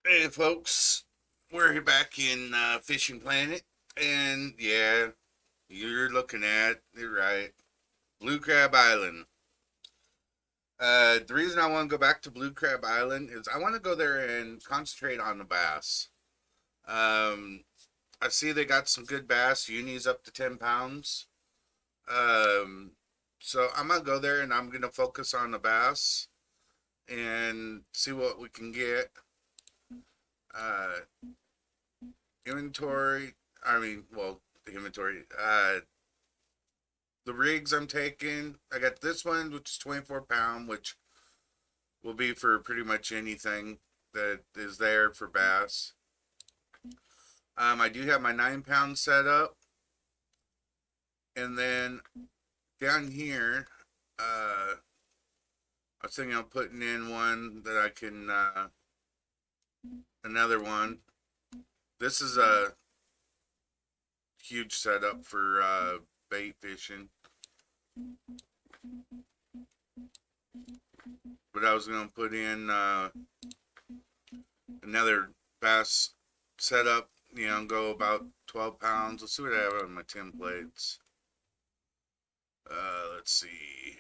Hey, folks, we're back in Fishing Planet, and yeah, you're looking at you're right, Blue Crab Island. The reason I want to go back to Blue Crab Island is I want to go there and concentrate on the bass. Um, I see they got some good bass, unis up to 10 pounds. Um, so I'm gonna go there and I'm gonna focus on the bass and see what we can get. Uh, inventory. I mean, well, the inventory. The rigs I'm taking, I got this one, which is 24 pound, which will be for pretty much anything that is there for bass. I do have my 9 pound set up, and then down here, I was thinking of putting in one that I can, another one. This is a huge setup for bait fishing, but I was gonna put in another bass setup, go about 12 pounds. Let's see what I have on my templates. Let's see.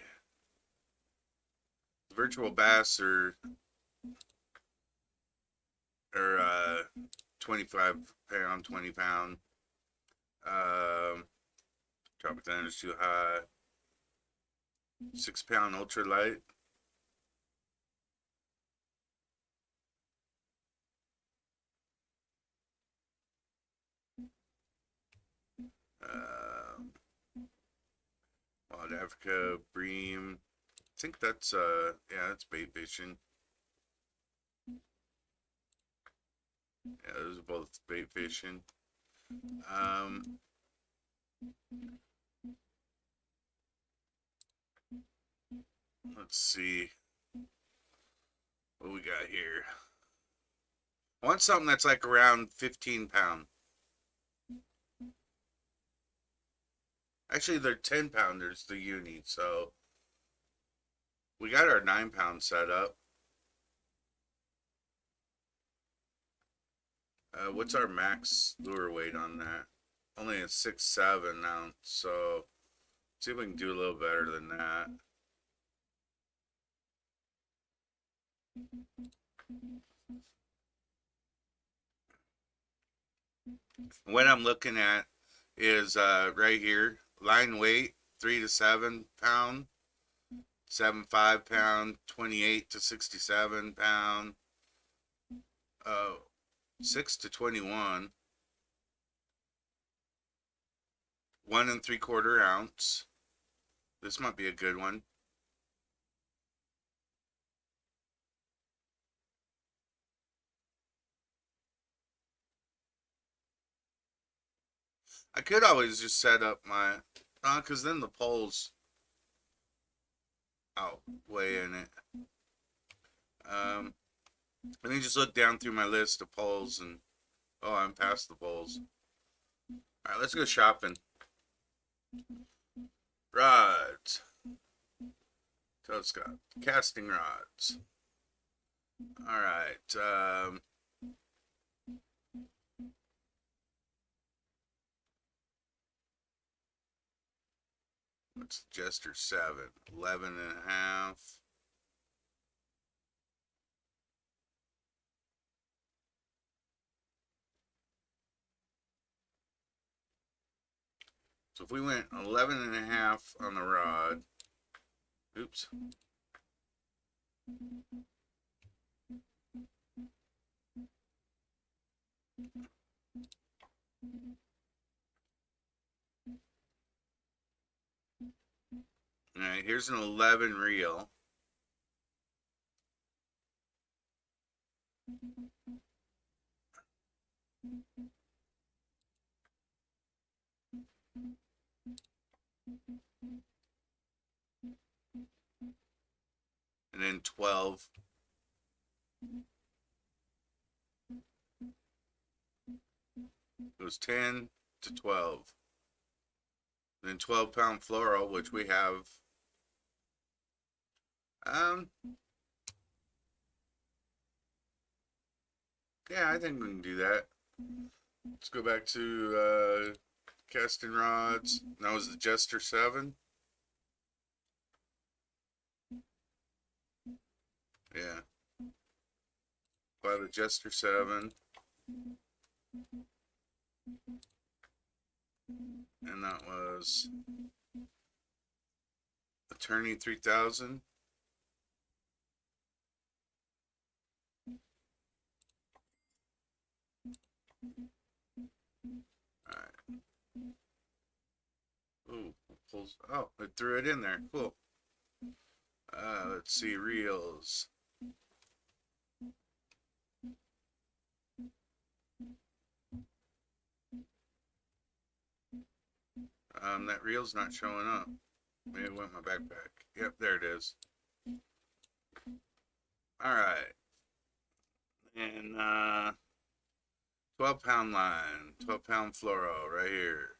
The virtual bass are 25 pound, 20 pound. Drop it down is too high. 6 pound ultralight. Um, Wild Africa bream. I think that's yeah, that's bait fishing. Yeah, those are both bait fishing. Um, let's see what we got here. I want something that's like around 15 pound. Actually, they're 10 pounders, the uni. So we got our 9 pound set up. What's our max lure weight on that? Only a 6'7" ounce. So see if we can do a little better than that. What I'm looking at is right here, line weight 3 to 7 pound, 7 5 pound, 28 to 67 pound, 6 to 21, 1 3/4 ounce. This might be a good one. I could always just set up my, because then the poles outweigh in it. Um, Let me just look down through my list of poles and, oh, I'm past the poles. All right, let's go shopping. Rods. Telescope. Casting rods. All right. What's the Jester 7? 11 and a half. So if we went 11 and a half on the rod, oops. All right, here's an 11 reel. And then 12. Goes 10 to 12. And then 12 pound fluoro, which we have. Um, Yeah, I think we can do that. Let's go back to casting rods. That was the Jester 7. Yeah, by the Jester 7. And that was Attorney 3000. Alright. Ooh, pulls. Oh, it threw it in there. Cool. Let's see, reels. That reel's not showing up. Maybe it went in my backpack. Yep, there it is. Alright. And 12-pound line. 12-pound fluoro right here.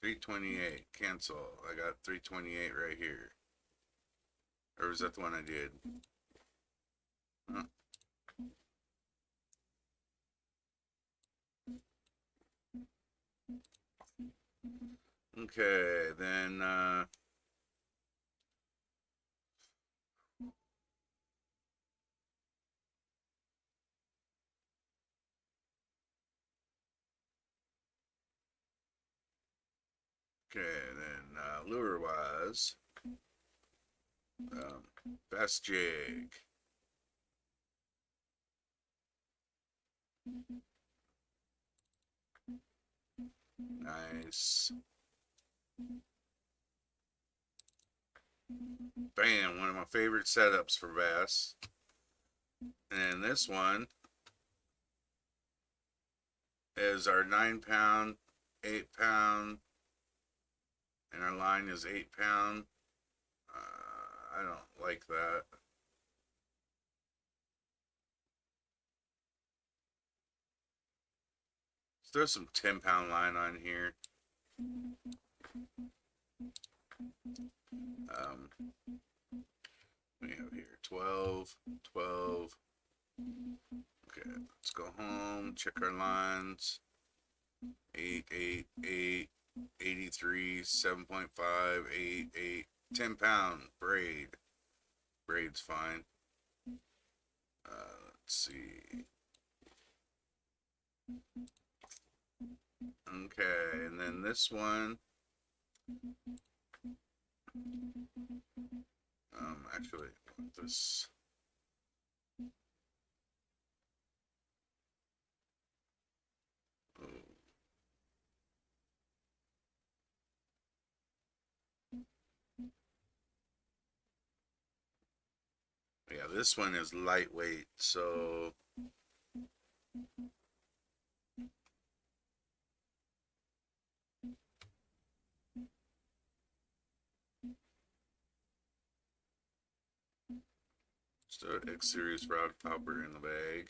$328. Cancel. I got $328 right here. Or was that the one I did? Huh. Okay, then lure wise, best jig. Nice. Bam, one of my favorite setups for bass. And this one is our 9-pound, 8-pound, and our line is 8-pound. I don't like that. Let's throw some 10-pound line on here. We have here 12, 12. Okay, let's go home, check our lines. 8, 8, 8, 83, 7.5, 8, 8, 10-pound braid. Braid's fine. Let's see. Okay, and then this one. Actually, I want this. Oh. Yeah, this one is lightweight, so just an X Series rod popper in the bag.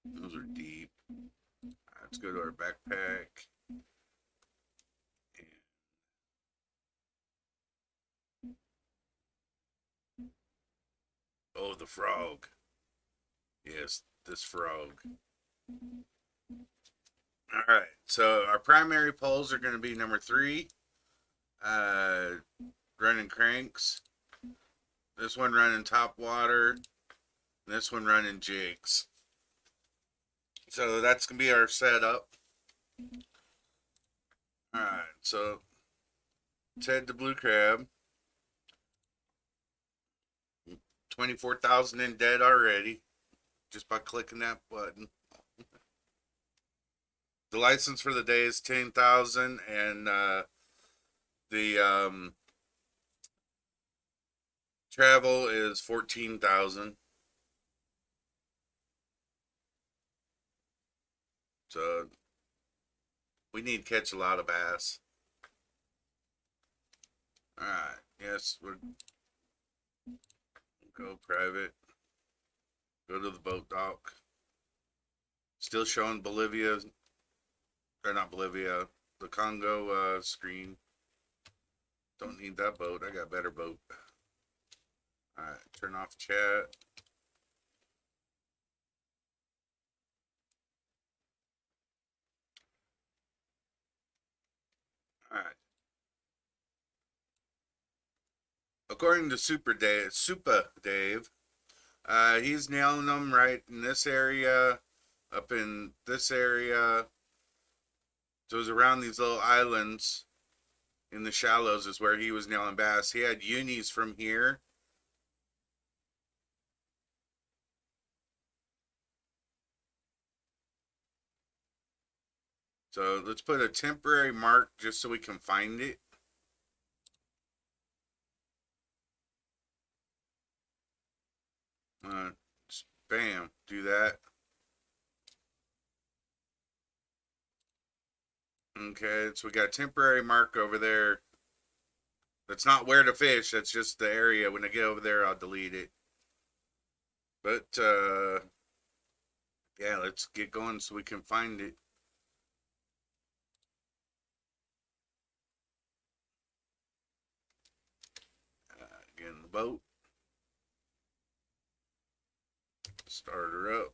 Those are deep. Let's go to our backpack. Oh, the frog. Yes, this frog. All right, so our primary poles are going to be number 3, running cranks. This one running top water. This one running jigs. So that's going to be our setup. All right, so let's head to Blue Crab. 24,000 in debt already, just by clicking that button. The license for the day is 10,000, and the travel is 14,000. So we need to catch a lot of bass. All right, yes, we'll go private. Go to the boat dock. Still showing Bolivia, or not Bolivia, the Congo screen. Don't need that boat. I got a better boat. Alright, turn off chat. Alright. According to Super Dave, he's nailing them right in this area, up in this area. So it was around these little islands in the shallows is where he was nailing bass. He had unis from here. So let's put a temporary mark just so we can find it. Bam, do that. Okay, so we got a temporary mark over there. That's not where to fish. That's just the area. When I get over there, I'll delete it. But, yeah, let's get going so we can find it. Get in the boat. Start her up.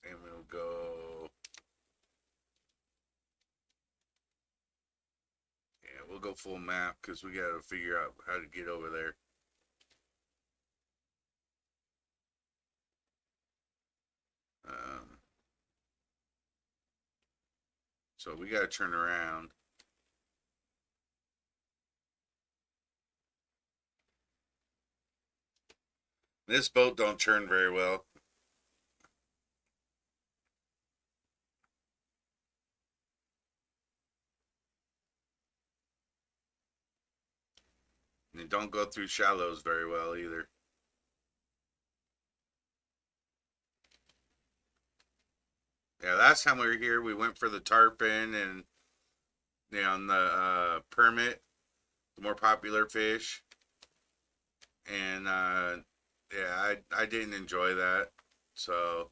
And we'll go. Yeah, we'll go full map because we got to figure out how to get over there. So we got to turn around. This boat don't turn very well. And it don't go through shallows very well either. Yeah, last time we were here, we went for the tarpon and on the permit, the more popular fish, and yeah, I didn't enjoy that. So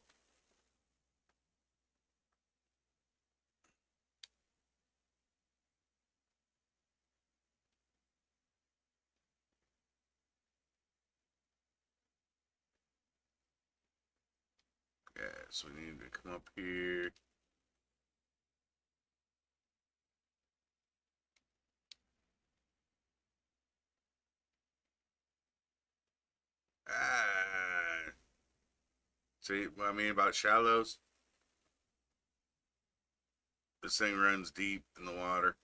yeah, so we need to come up here. Ah, see what I mean about shallows? This thing runs deep in the water.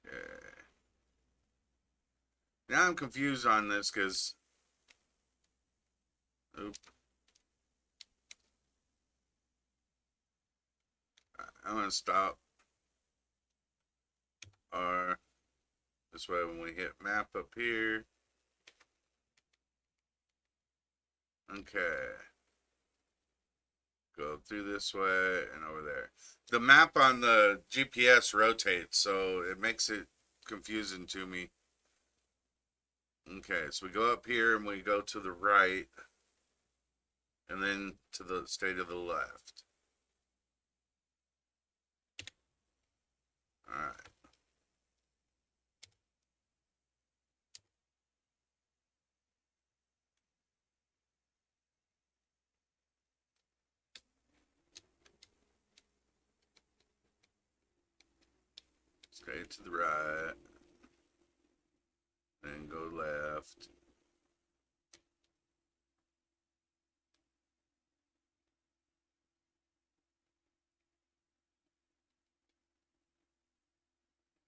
Okay. Now I'm confused on this because, oop, I'm gonna stop. Or this way, when we hit map up here. Okay. Go through this way and over there. The map on the GPS rotates, so it makes it confusing to me. Okay, so we go up here and we go to the right, and then to the stay to the left. All right. Stay to the right, then go left.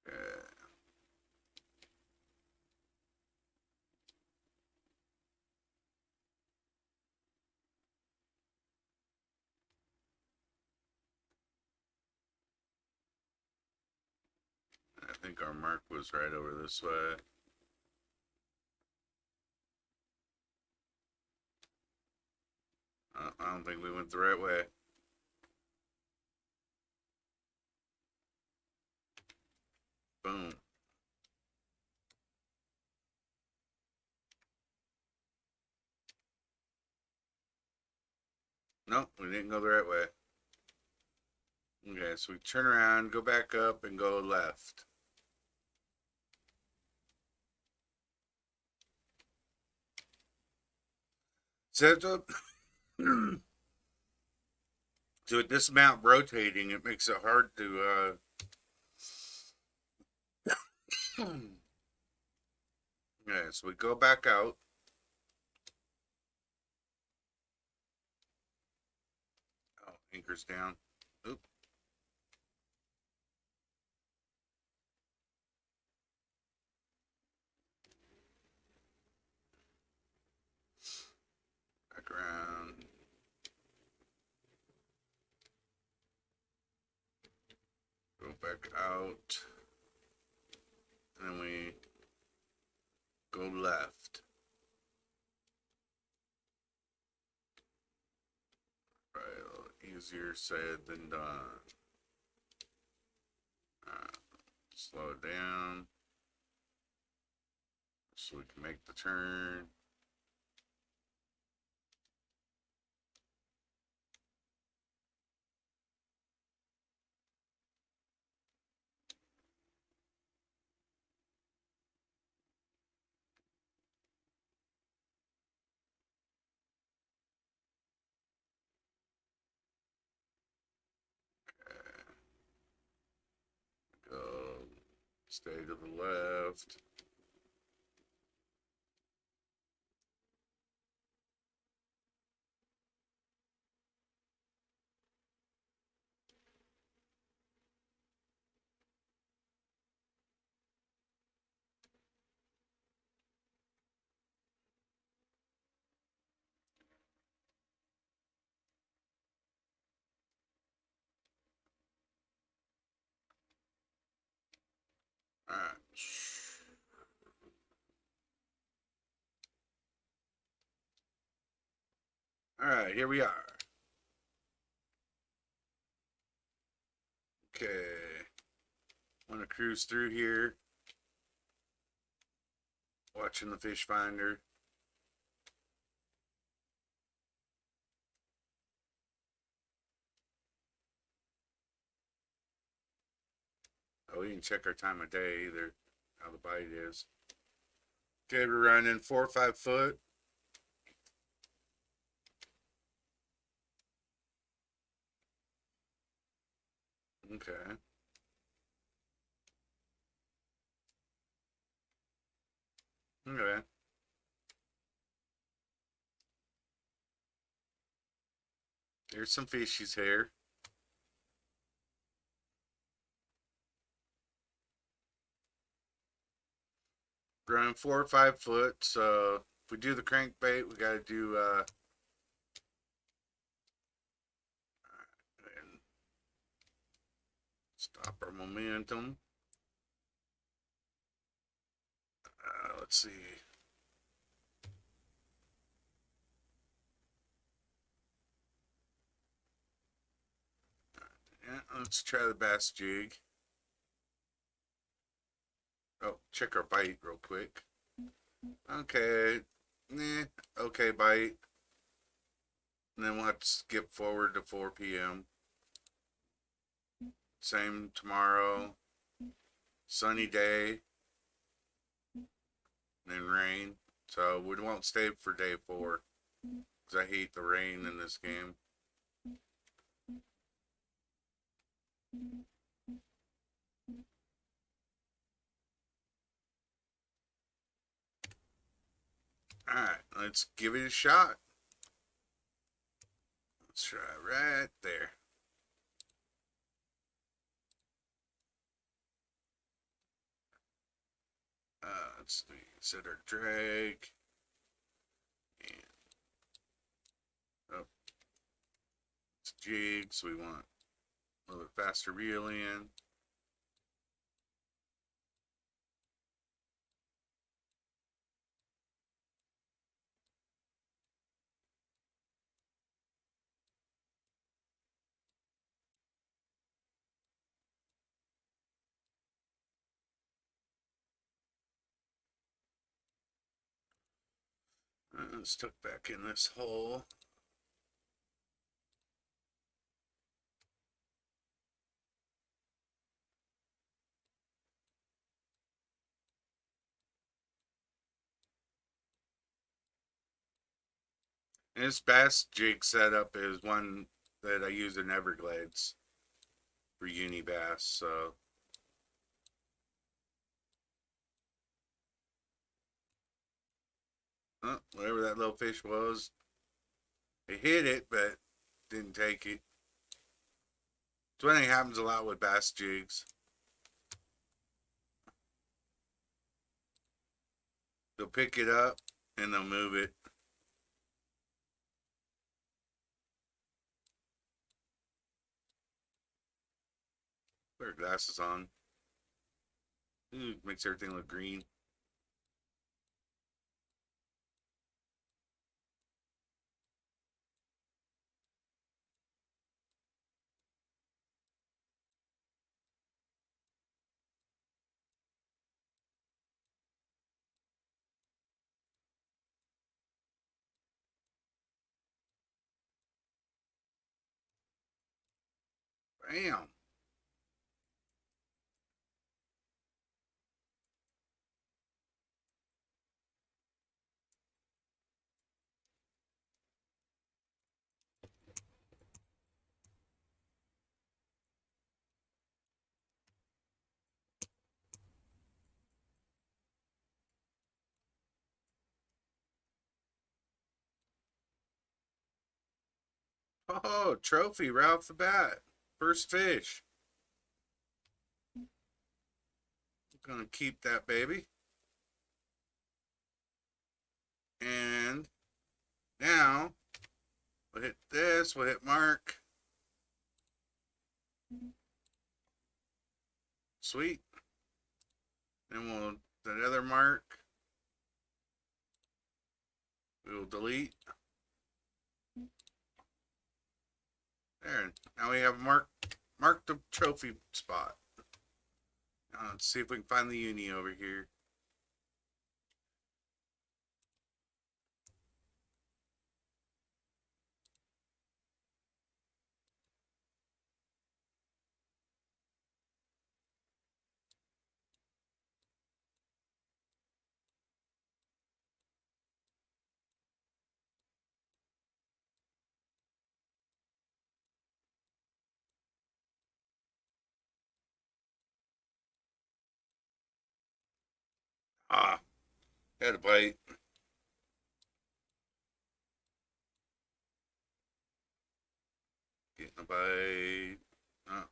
Okay. I think our mark was right over this way. I don't think we went the right way. Boom. Nope, we didn't go the right way. Okay, so we turn around, go back up, and go left. So, so with this mount rotating, it makes it hard to. Okay, so we go back out. Oh, anchor's down. Oop. Back around. Go back out. And then we go left. Right, a little easier said than done. Slow it down so we can make the turn. Go. Stay to the left. Alright. Alright, here we are. Okay. Want to cruise through here. Watching the fish finder. Oh, we can check our time of day either. How the bite is. Okay, we're running 4 or 5 foot. Okay. Okay. There's some fishies here. Running 4 or 5 foot. So if we do the crankbait, we got to do and stop our momentum. Let's see. Yeah, let's try the bass jig. Oh, check our bite real quick. Okay. Okay, bite. And then we'll have to skip forward to 4 p.m. Same tomorrow. Sunny day. Then rain. So we won't stay for day 4. Because I hate the rain in this game. Alright, let's give it a shot. Let's try right there. Let's see. Set our drag. And oh, it's jig, so we want a little bit faster reel in. Stuck back in this hole. And this bass jig setup is one that I use in Everglades for uni bass. So whatever that little fish was, it hit it, but didn't take it. So I think it happens a lot with bass jigs. They'll pick it up and they'll move it. Put our glasses on. Ooh, makes everything look green. Bam. Oh, trophy right off the bat. First fish. I'm gonna keep that baby. And now we'll hit this, we'll hit mark. Sweet. Then we'll that other mark. We will delete. There. Now we have marked the trophy spot. Now let's see if we can find the uni over here. Ah, had a bite. Getting a bite. Oh,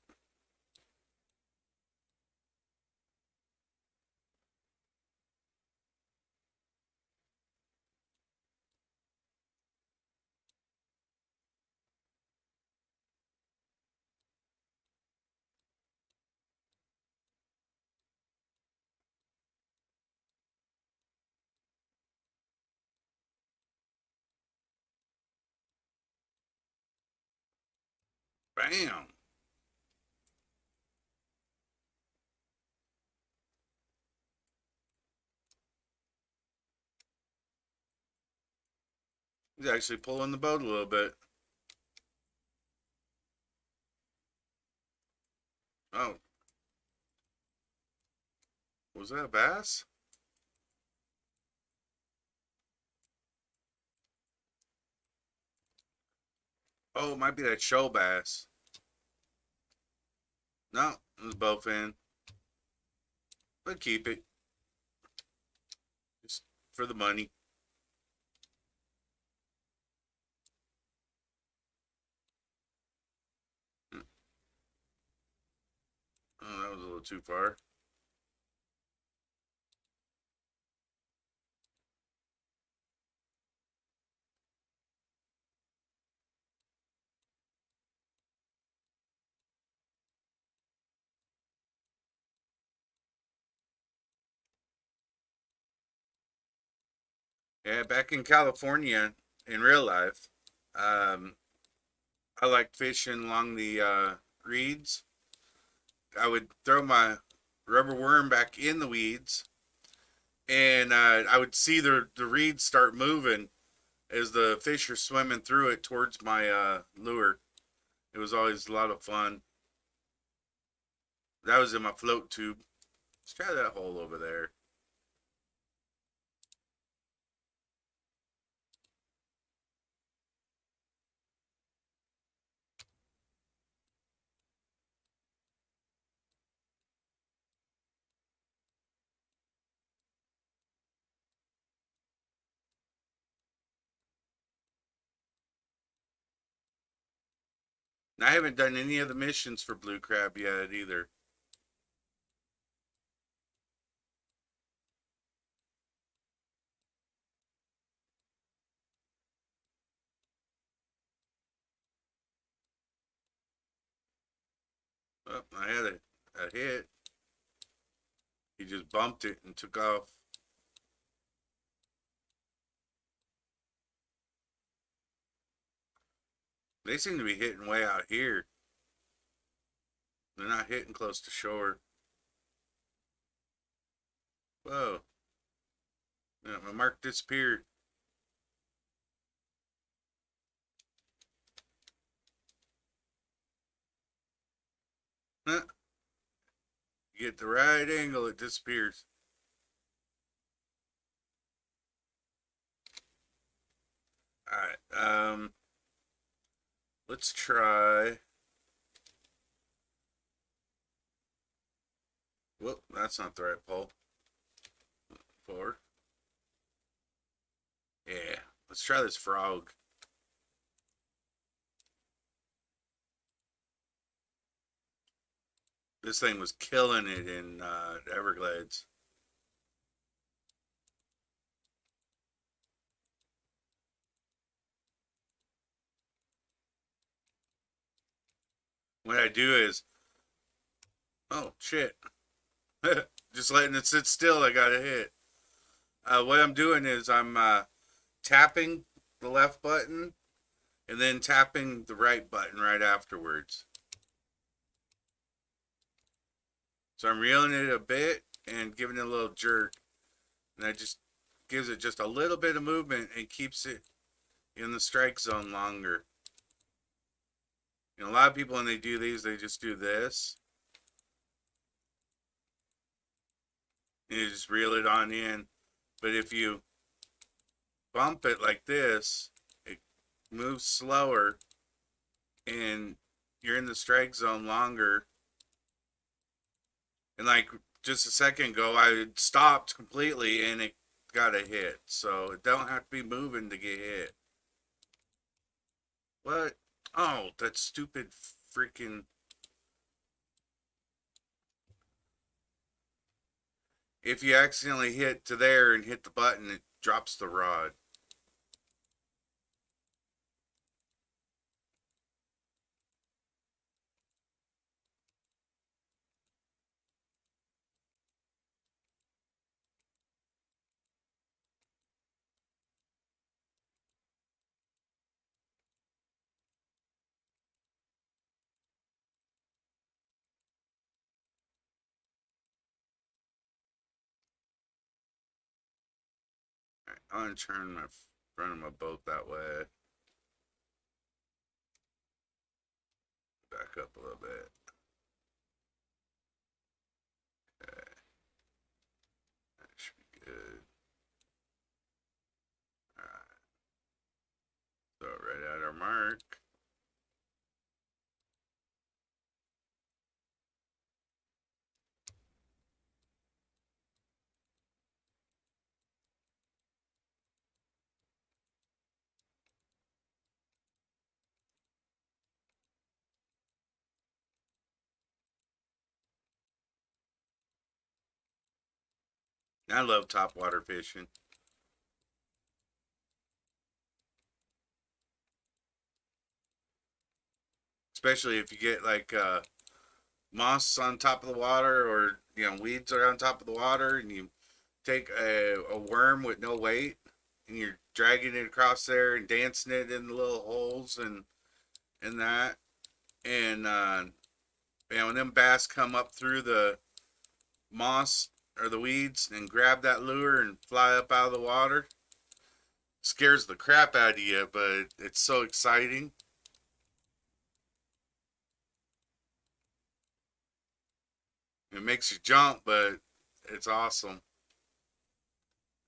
bam. He's actually pulling the boat a little bit. Oh, was that a bass? Oh, it might be that show bass. No, it was bowfin. But keep it. Just for the money. Oh, that was a little too far. Yeah, back in California, in real life, um, I like fishing along the reeds. I would throw my rubber worm back in the weeds, and I would see the reeds start moving, as the fish are swimming through it towards my lure. It was always a lot of fun. That was in my float tube. Let's try that hole over there. And I haven't done any of the missions for blue crab yet either. Oh, I had a hit. He just bumped it and took off. They seem to be hitting way out here. They're not hitting close to shore. Whoa. Yeah, my mark disappeared. Huh. You get the right angle, it disappears. Alright, let's try. Whoop, that's not the right pole. 4. Yeah, let's try this frog. This thing was killing it in Everglades. What I do is, oh shit, just letting it sit still. I got a hit. What I'm doing is I'm tapping the left button and then tapping the right button right afterwards. So I'm reeling it a bit and giving it a little jerk, and that just gives it just a little bit of movement and keeps it in the strike zone longer. You know, a lot of people when they do these, they just do this. And you just reel it on in. But if you bump it like this, it moves slower and you're in the strike zone longer. And like just a second ago, I stopped completely and it got a hit. So it don't have to be moving to get hit. What? Oh, that stupid freaking. If you accidentally hit to there and hit the button, it drops the rod. Right, I'm gonna turn my front of my boat that way. Back up a little bit. Okay, that should be good. Alright, so right at our mark. I love topwater fishing. Especially if you get like moss on top of the water or weeds are on top of the water and you take a worm with no weight and you're dragging it across there and dancing it in the little holes and that and when them bass come up through the moss or the weeds and grab that lure and fly up out of the water, Scares the crap out of you, but it's so exciting. It makes you jump, but it's awesome.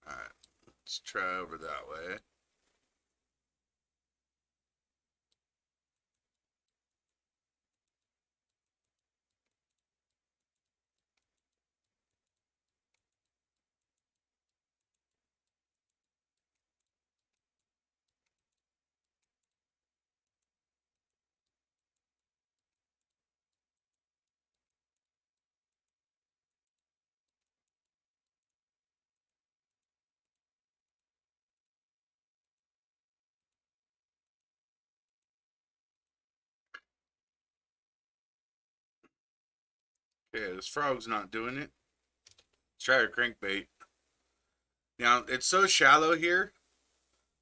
All right, let's try over that way. Okay, this frog's not doing it. Let's try a crankbait. Now, it's so shallow here.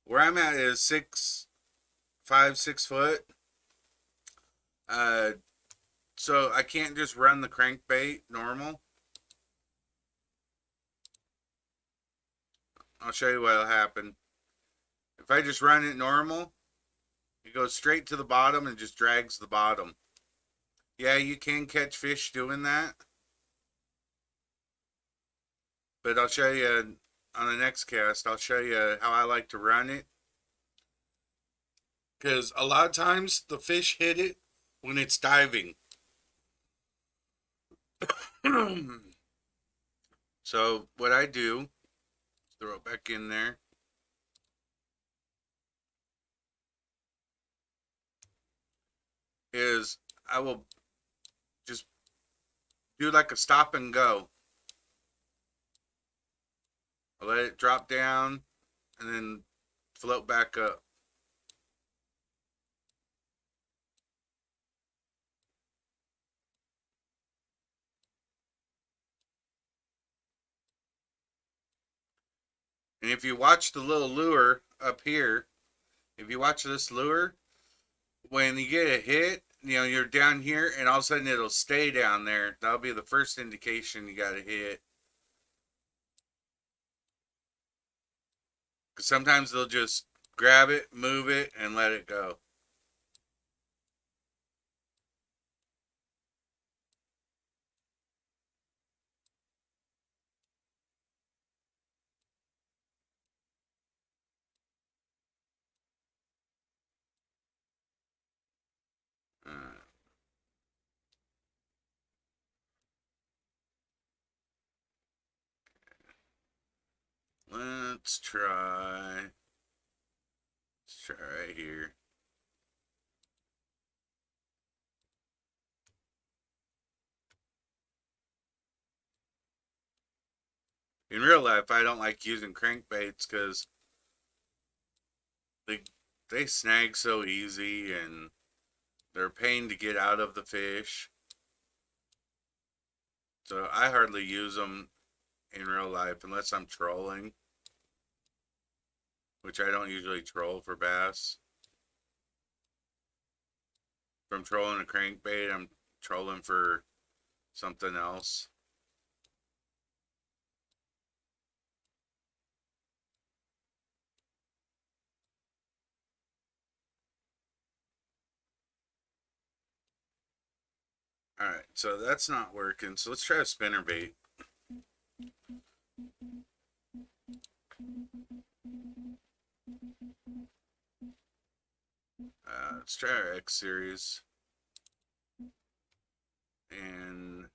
Where I'm at is 6 foot. Uh, so I can't just run the crankbait normal. I'll show you what'll happen. If I just run it normal, it goes straight to the bottom and just drags the bottom. Yeah, you can catch fish doing that. But I'll show you on the next cast. I'll show you how I like to run it. Because a lot of times the fish hit it when it's diving. So what I do, throw it back in there. Is I will just do like a stop and go. I let it drop down and then float back up. And if you watch the little lure up here, if you watch this lure, when you get a hit, you're down here and all of a sudden it'll stay down there. That'll be the first indication you got a hit. Because sometimes they'll just grab it, move it, and let it go. Uh, let's try. Let's try right here. In real life, I don't like using crankbaits because they they snag so easy and they're a pain to get out of the fish. So I hardly use them in real life unless I'm trolling, which I don't usually troll for bass. If I'm trolling a crankbait, I'm trolling for something else. Alright, so that's not working. So let's try a spinnerbait. Let's try our X series. And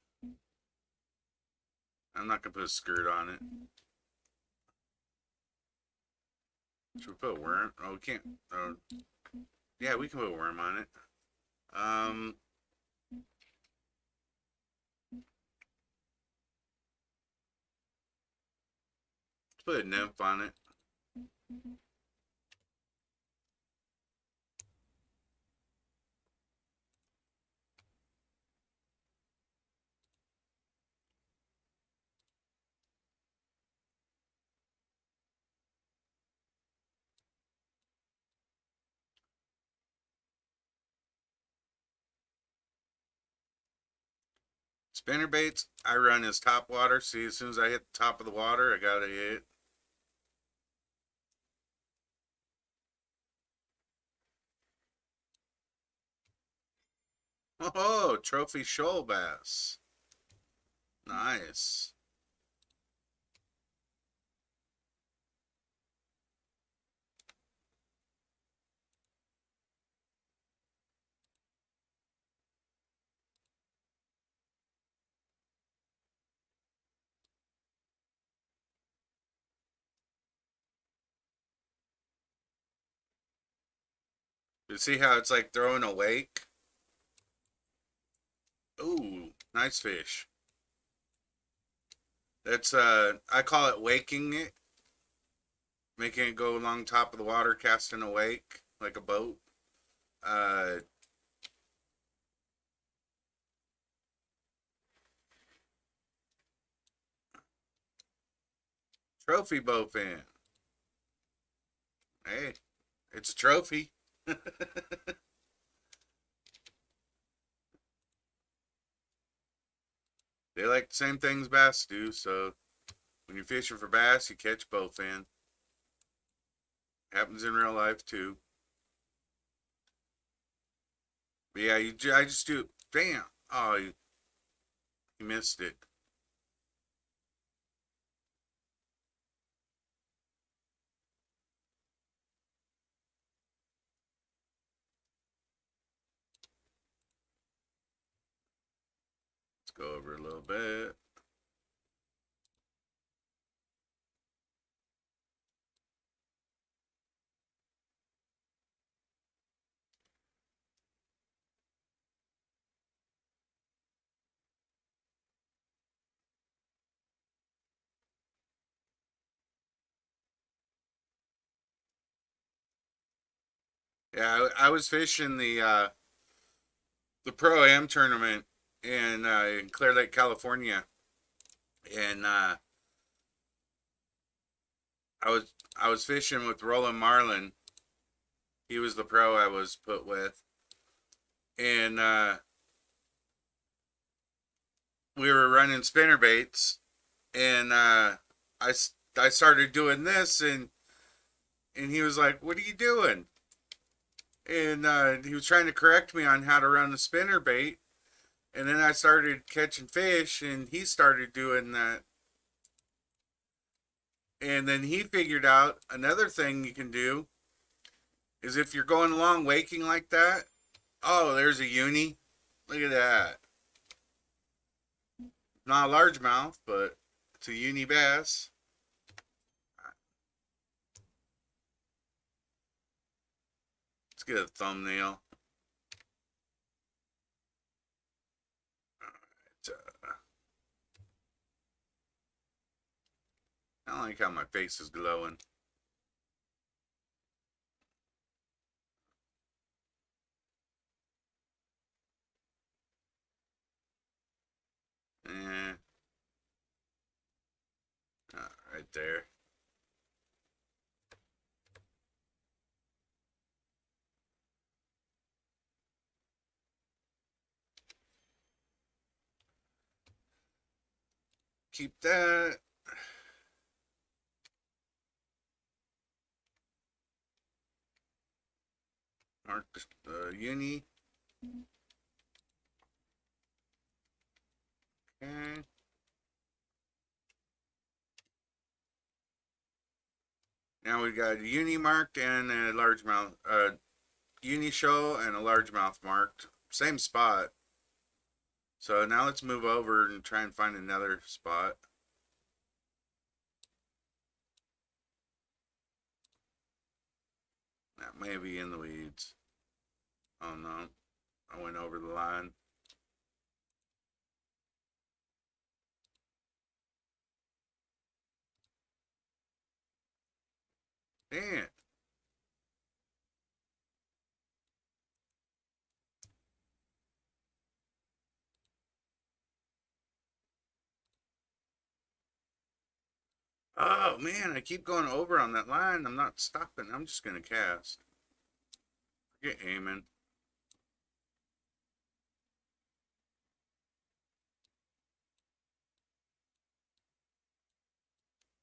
I'm not going to put a skirt on it. Should we put a worm? Oh, we can't. Yeah, we can put a worm on it. Let's put a nymph on it. Spinner baits, I run as top water. See, as soon as I hit the top of the water, I got to hit. Oh, trophy shoal bass. Nice. You see how it's like throwing a wake? Ooh, nice fish. That's I call it waking it, making it go along top of the water, casting a wake like a boat. Uh, trophy bowfin. Hey, it's a trophy. They like the same things bass do, so when you're fishing for bass, you catch bowfin. Happens in real life too. But yeah, I just do. Damn! Oh, you missed it. Let's go over a little bit. Yeah, I was fishing the Pro Am tournament in Clear Lake, California, and I was fishing with Roland Marlin. He was the pro I was put with, and we were running spinnerbaits, and I started doing this, and he was like, "What are you doing?" And he was trying to correct me on how to run the spinnerbait, and then I started catching fish, and he started doing that. And then he figured out another thing you can do is if you're going along waking like that. Oh, there's a uni. Look at that. Not a largemouth, but it's a uni bass. Let's get a thumbnail. It's, I don't like how my face is glowing. Eh, right there. Keep that. Mark the uni. Okay. Now we got a uni marked and a largemouth. Uni show and a largemouth marked. Same spot. So now let's move over and try and find another spot. That may be in the weeds. Oh no, I went over the line. Dang it. Oh man, I keep going over on that line. I'm not stopping. I'm just gonna cast. Get aiming.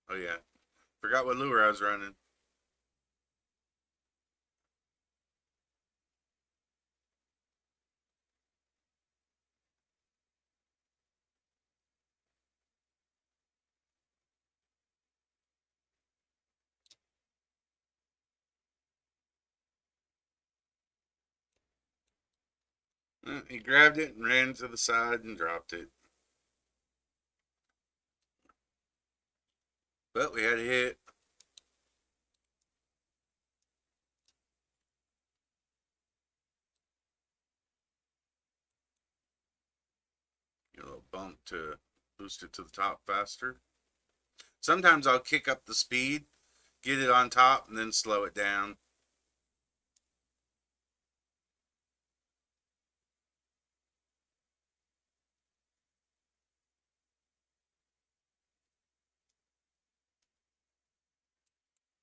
Oh yeah, forgot what lure I was running. He grabbed it and ran to the side and dropped it. But we had a hit. Get a little bump to boost it to the top faster. Sometimes I'll kick up the speed, get it on top, and then slow it down.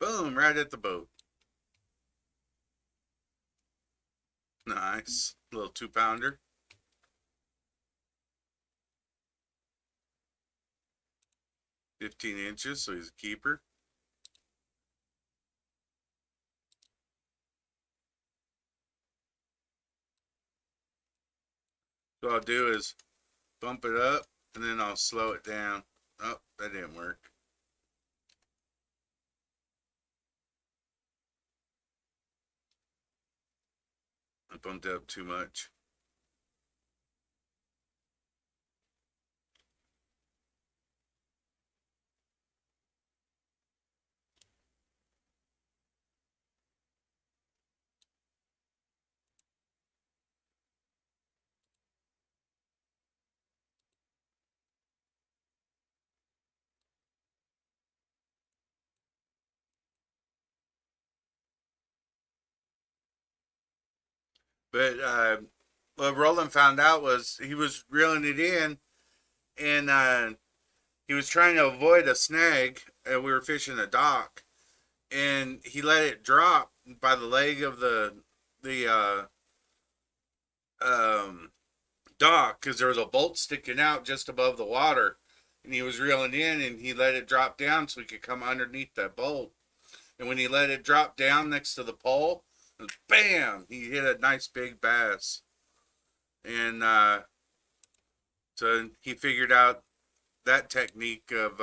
Boom, right at the boat. Nice. Little 2-pounder. 15 inches, so he's a keeper. So what I'll do is bump it up, and then I'll slow it down. Oh, that didn't work. I bumped it up too much. But what Roland found out was he was reeling it in, and he was trying to avoid a snag. And we were fishing a dock, and he let it drop by the leg of the dock because there was a bolt sticking out just above the water, and he was reeling in, and he let it drop down so he could come underneath that bolt. And when he let it drop down next to the pole, bam! He hit a nice big bass, and so he figured out that technique of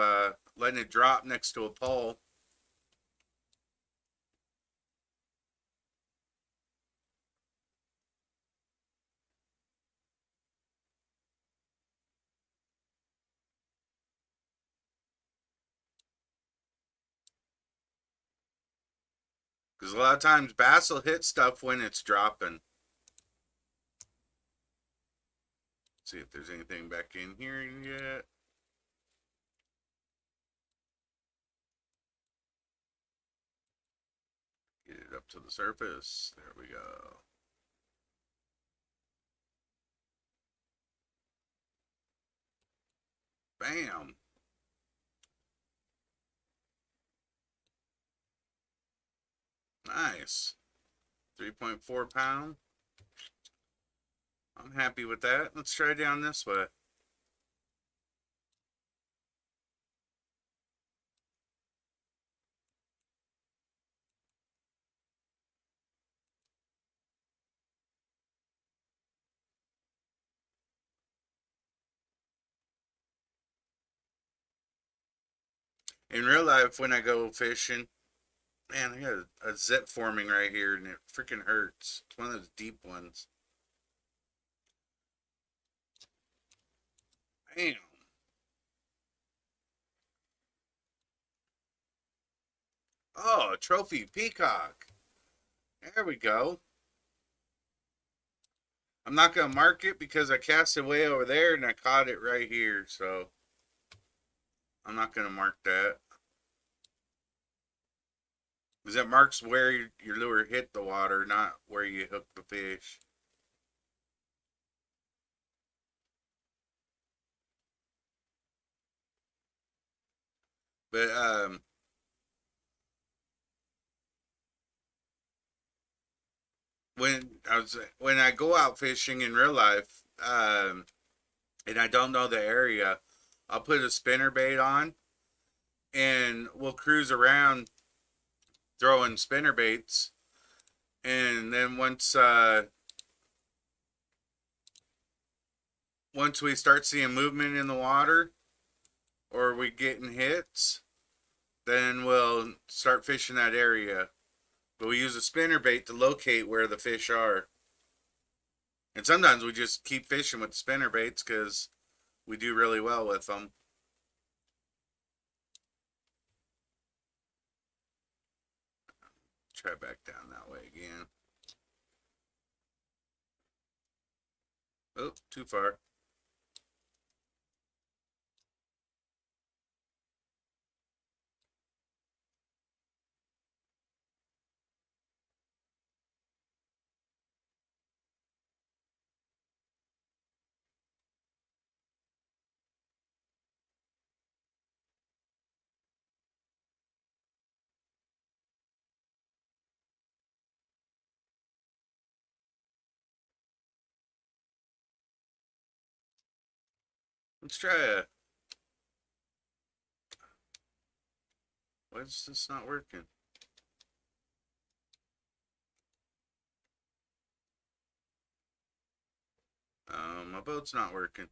letting it drop next to a pole. Because a lot of times bass will hit stuff when it's dropping. See if there's anything back in here yet. Get it up to the surface. There we go. Bam. Nice. 3.4 pound. I'm happy with that. Let's try down this way. In real life, when I go fishing, man, I got a zip forming right here, and it freaking hurts. It's one of those deep ones. Bam. Oh, a trophy peacock. There we go. I'm not going to mark it because I cast it way over there and I caught it right here. So I'm not going to mark that. Because it marks where your lure hit the water, not where you hooked the fish. But when I go out fishing in real life, and I don't know the area, I'll put a spinnerbait on, and we'll cruise around throwing spinnerbaits, and then once we start seeing movement in the water or we getting hits, then we'll start fishing that area. But we use a spinnerbait to locate where the fish are. And sometimes we just keep fishing with the spinner baits because we do really well with them. Try back down that way again. Oh, too far. Let's try a... Why is this not working? My boat's not working.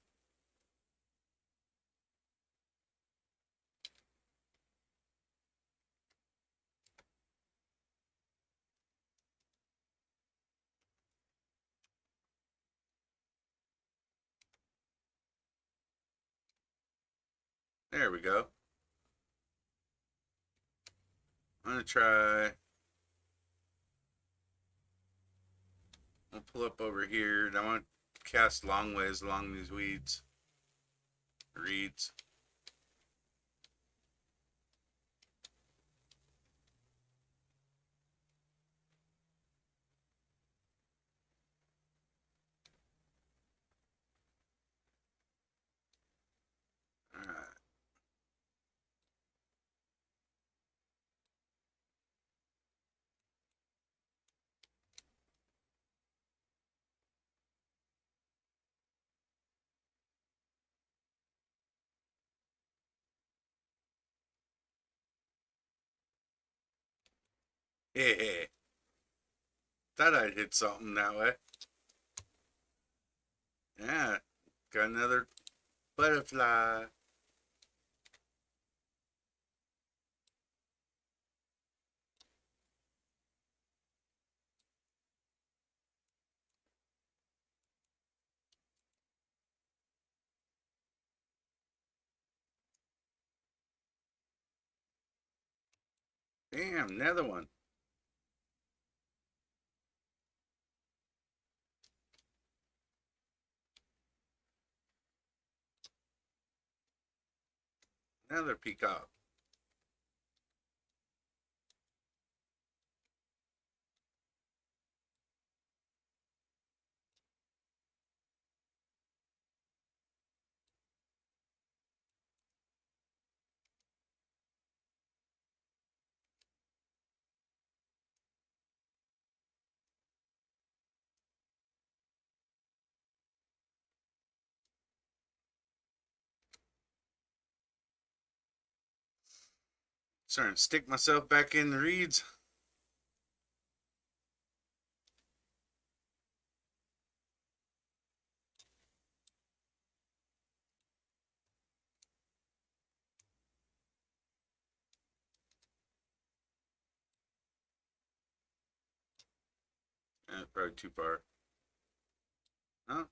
There we go. I'm gonna try. I'll pull up over here, and I want to cast long ways along these reeds. All right. Yeah. Thought I'd hit something that way. Yeah. Got another butterfly. Damn, another one. Another peacock. Starting to stick myself back in the reeds. That's probably too far. Oh,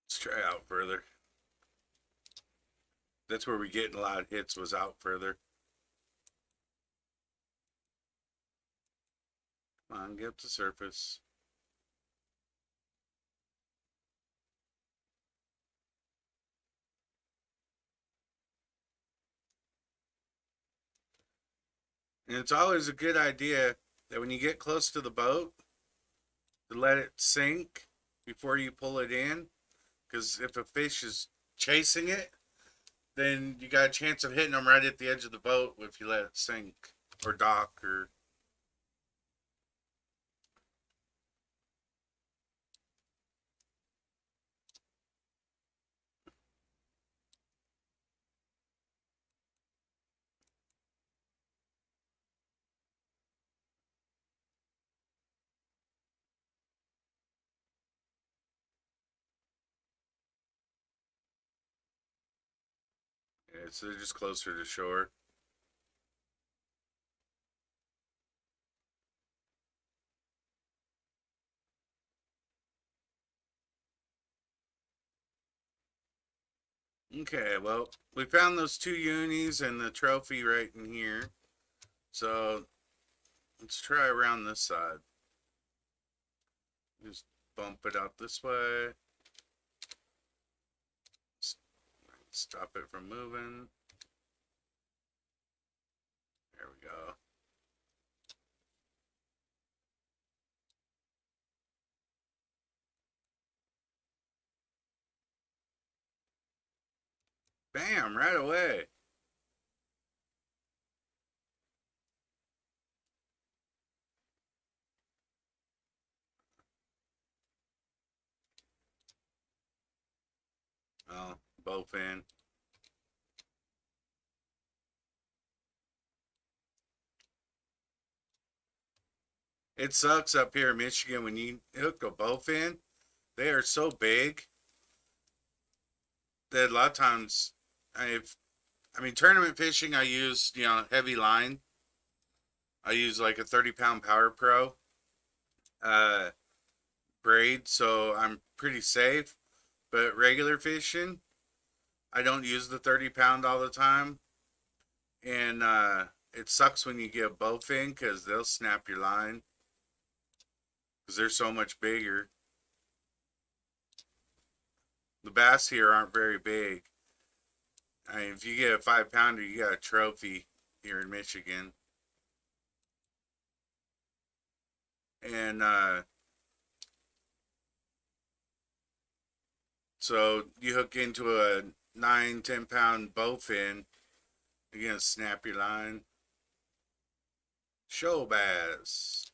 let's try out further. That's where we get a lot of hits, was out further. Come on, get up to surface. And it's always a good idea that when you get close to the boat, to let it sink before you pull it in. Because if a fish is chasing it, then you got a chance of hitting them right at the edge of the boat if you let it sink or dock or... Okay, so they're just closer to shore. Okay, well, we found those two unis and the trophy right in here. So let's try around this side. Just bump it out this way. Stop it from moving. There we go. Bam, right away. Oh, bowfin. It sucks up here in Michigan when you hook a bowfin. They are so big that a lot of times, I mean, tournament fishing, I use, heavy line. I use like a 30-pound Power Pro uh, braid, so I'm pretty safe. But regular fishing, I don't use the 30-pound all the time. And it sucks when you get a bowfin because they'll snap your line because they're so much bigger. The bass here aren't very big. I mean, if you get a 5-pounder, you got a trophy here in Michigan. And so you hook into a 9, 10 pound bowfin, you're going to snap your line. Show bass.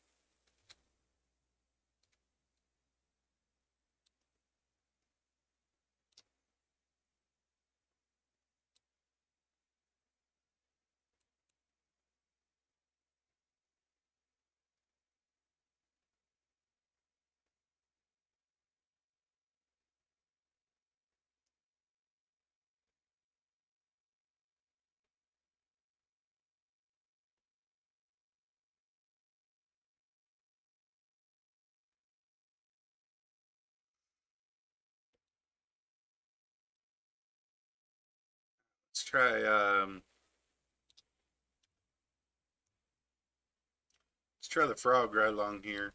Let's try the frog right along here.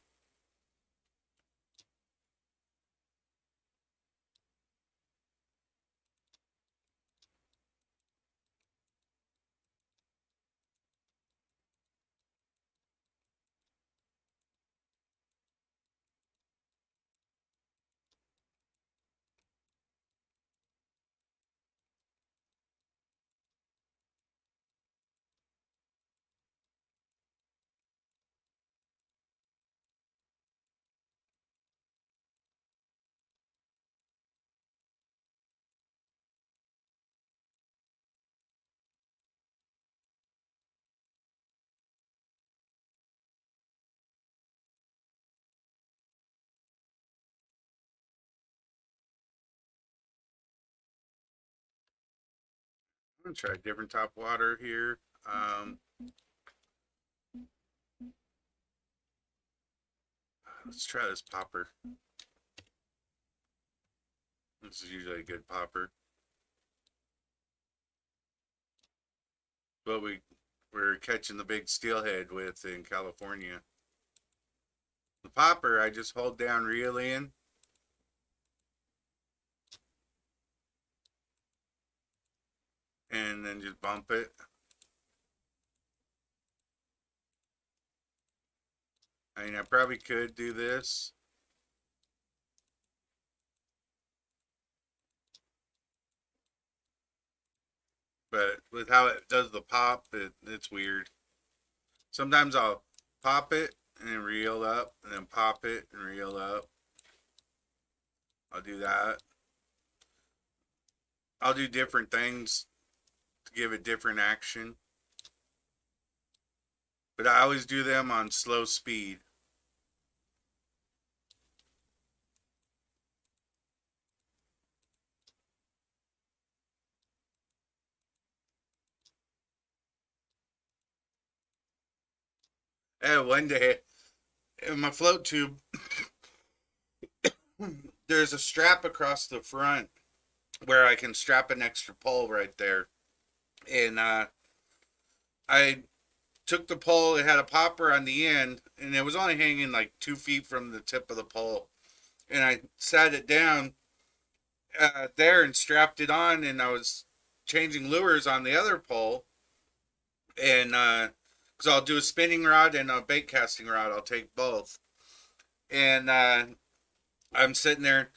I'm going to try different top water here. Let's try this popper. This is usually a good popper. But we're catching the big steelhead with in California. The popper, I just hold down, reel in, and then just bump it. I mean, I probably could do this, but with how it does the pop, it's weird. Sometimes I'll pop it and then reel up, and then pop it and reel up. I'll do that. I'll do different things to give it different action, but I always do them on slow speed. One day in my float tube, there's a strap across the front where I can strap an extra pole right there. And I took the pole, it had a popper on the end, and it was only hanging like 2 feet from the tip of the pole. And I sat it down there and strapped it on, and I was changing lures on the other pole. And because I'll do a spinning rod and a bait casting rod, I'll take both. And I'm sitting there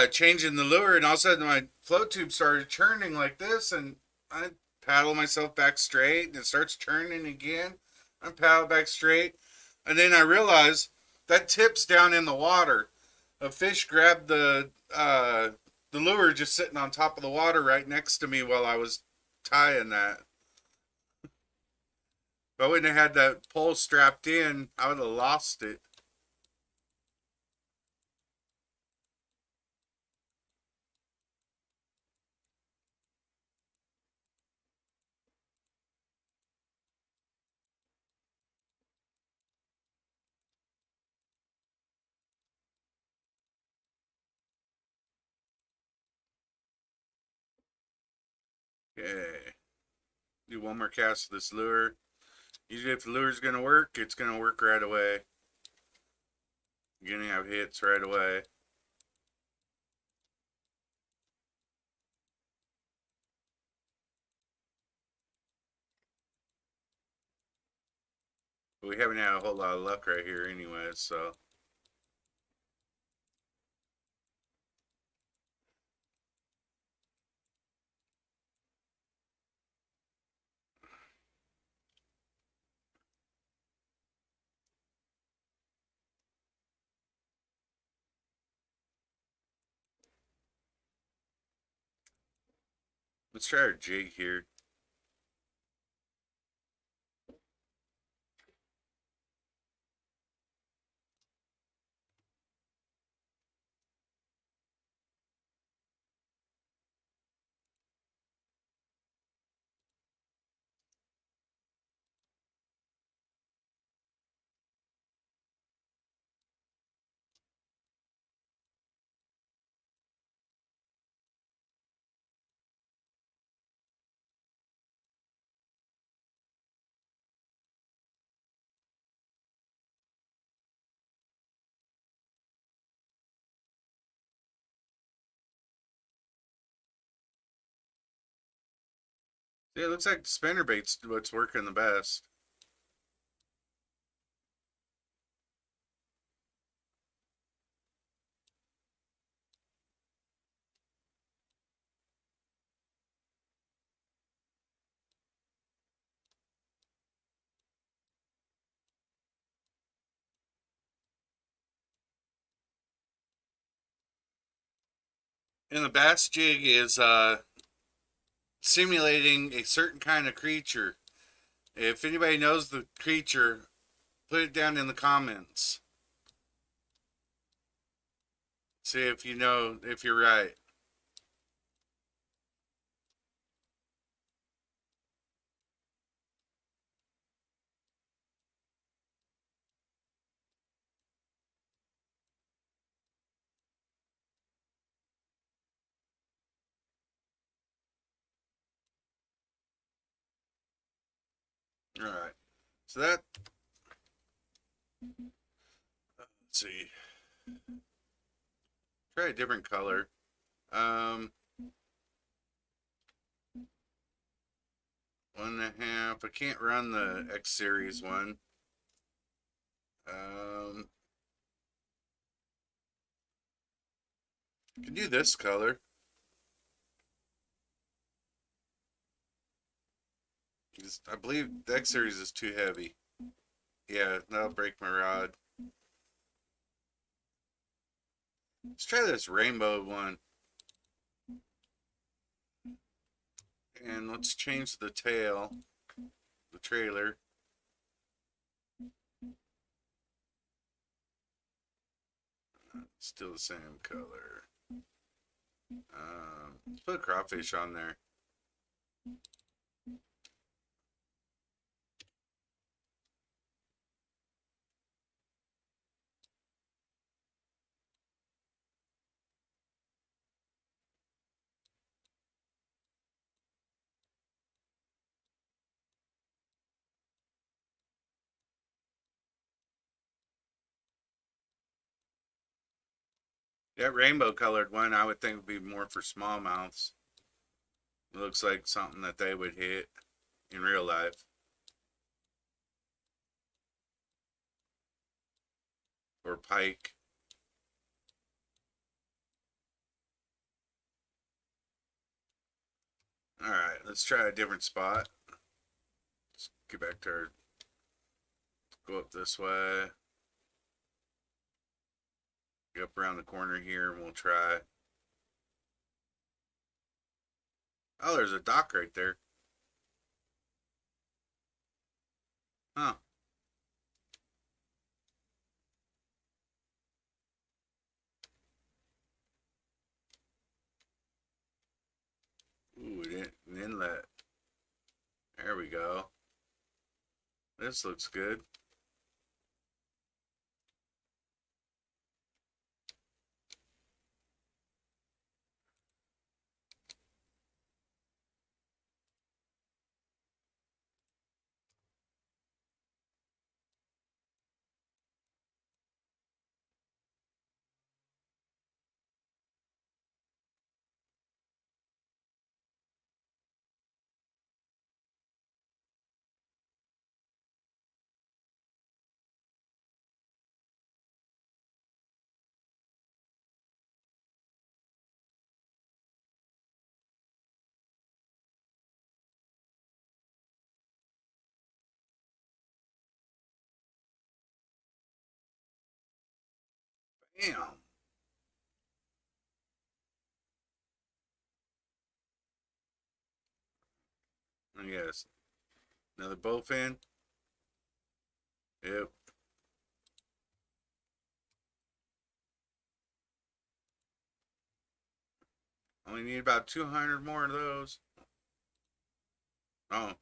changing the lure, and all of a sudden my float tube started churning like this, and I paddle myself back straight, and it starts churning again. I paddle back straight, and then I realize that tip's down in the water. A fish grabbed the lure just sitting on top of the water right next to me while I was tying that. If I wouldn't have had that pole strapped in, I would have lost it. Okay. Do one more cast of this lure. Usually if the lure's going to work, it's going to work right away. You're going to have hits right away. But we haven't had a whole lot of luck right here anyway, so. Let's try our jig here. Yeah, it looks like the spinnerbait's what's working the best. And the bass jig is simulating a certain kind of creature. If anybody knows the creature, put it down in the comments. See if you know if you're right. All right. So that, let's see. Try a different color. Um, 1.5. I can't run the X Series one. Um, can do this color. I believe the X Series is too heavy. Yeah, that'll break my rod. Let's try this rainbow one. And let's change the tail, the trailer. Still the same color. Let's put a crawfish on there. That rainbow colored one I would think would be more for smallmouths. It looks like something that they would hit in real life. Or pike. Alright, let's try a different spot. Let's get back to our, go up this way. Get up around the corner here and we'll try. Oh, there's a dock right there. Huh. Ooh, an inlet. There we go. This looks good. Damn. Yes. Another bowfin. Yep. Only need about 200 more of those. Oh,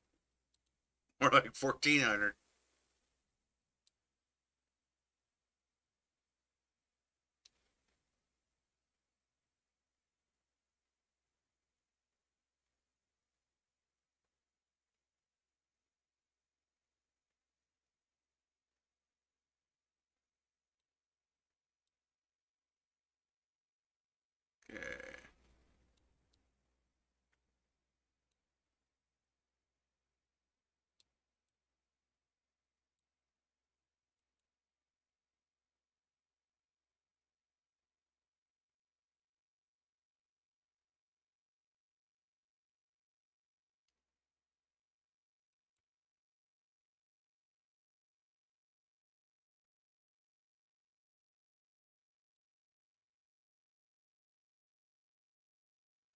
more like 1,400. Okay.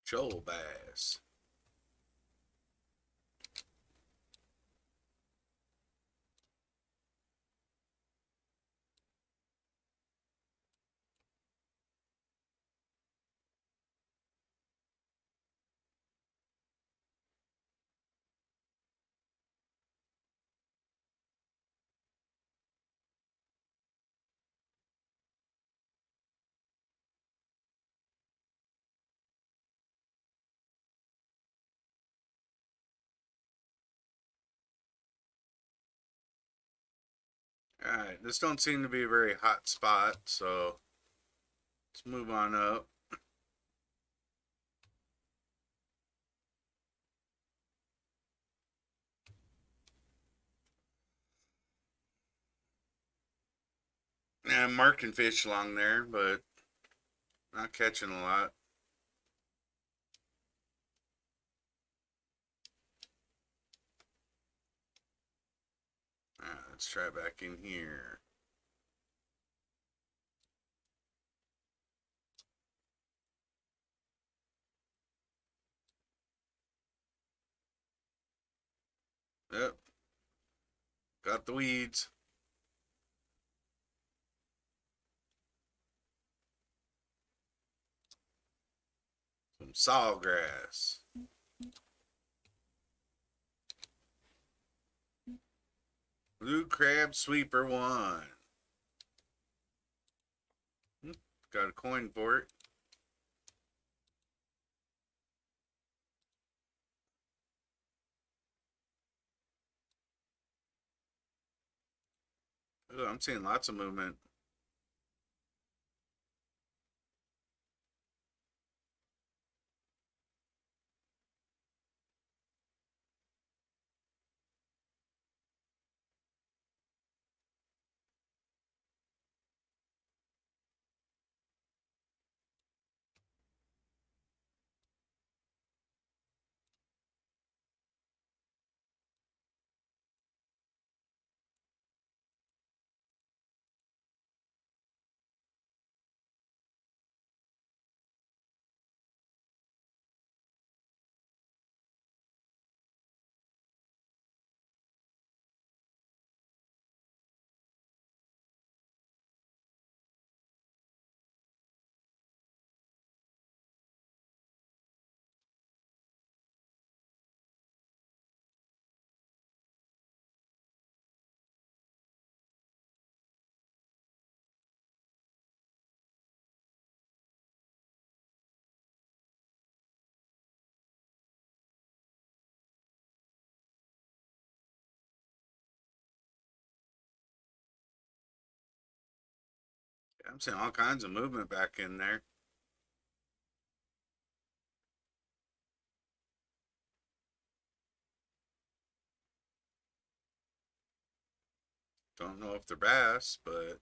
Shoal bass. Alright, this don't seem to be a very hot spot, so let's move on up. Yeah, I'm marking fish along there, but not catching a lot. Alright, let's try back in here. Yep, got the weeds. Some sawgrass. Blue crab sweeper 1. Got a coin for it. Ooh, I'm seeing lots of movement. I'm seeing all kinds of movement back in there. Don't know if they're bass, but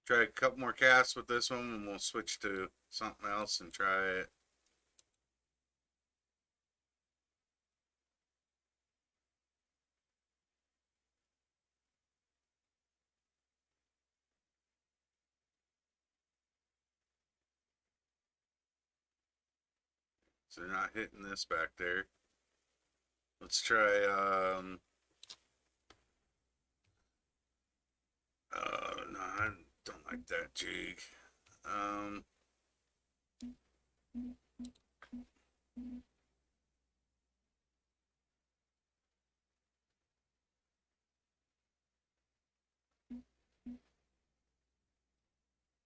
try a couple more casts with this one and we'll switch to something else and try it. So they're not hitting this back there. Let's try, no, I don't like that jig. Um,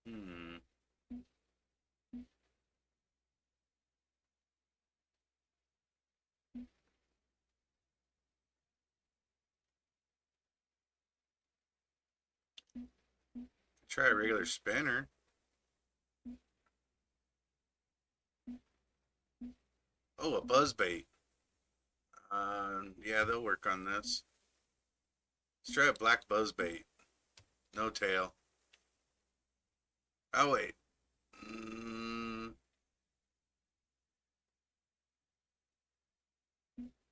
hmm. Try a regular spinner. Oh, a buzz bait. Yeah, they'll work on this. Let's try a black buzz bait. No tail. Oh, wait. Mm,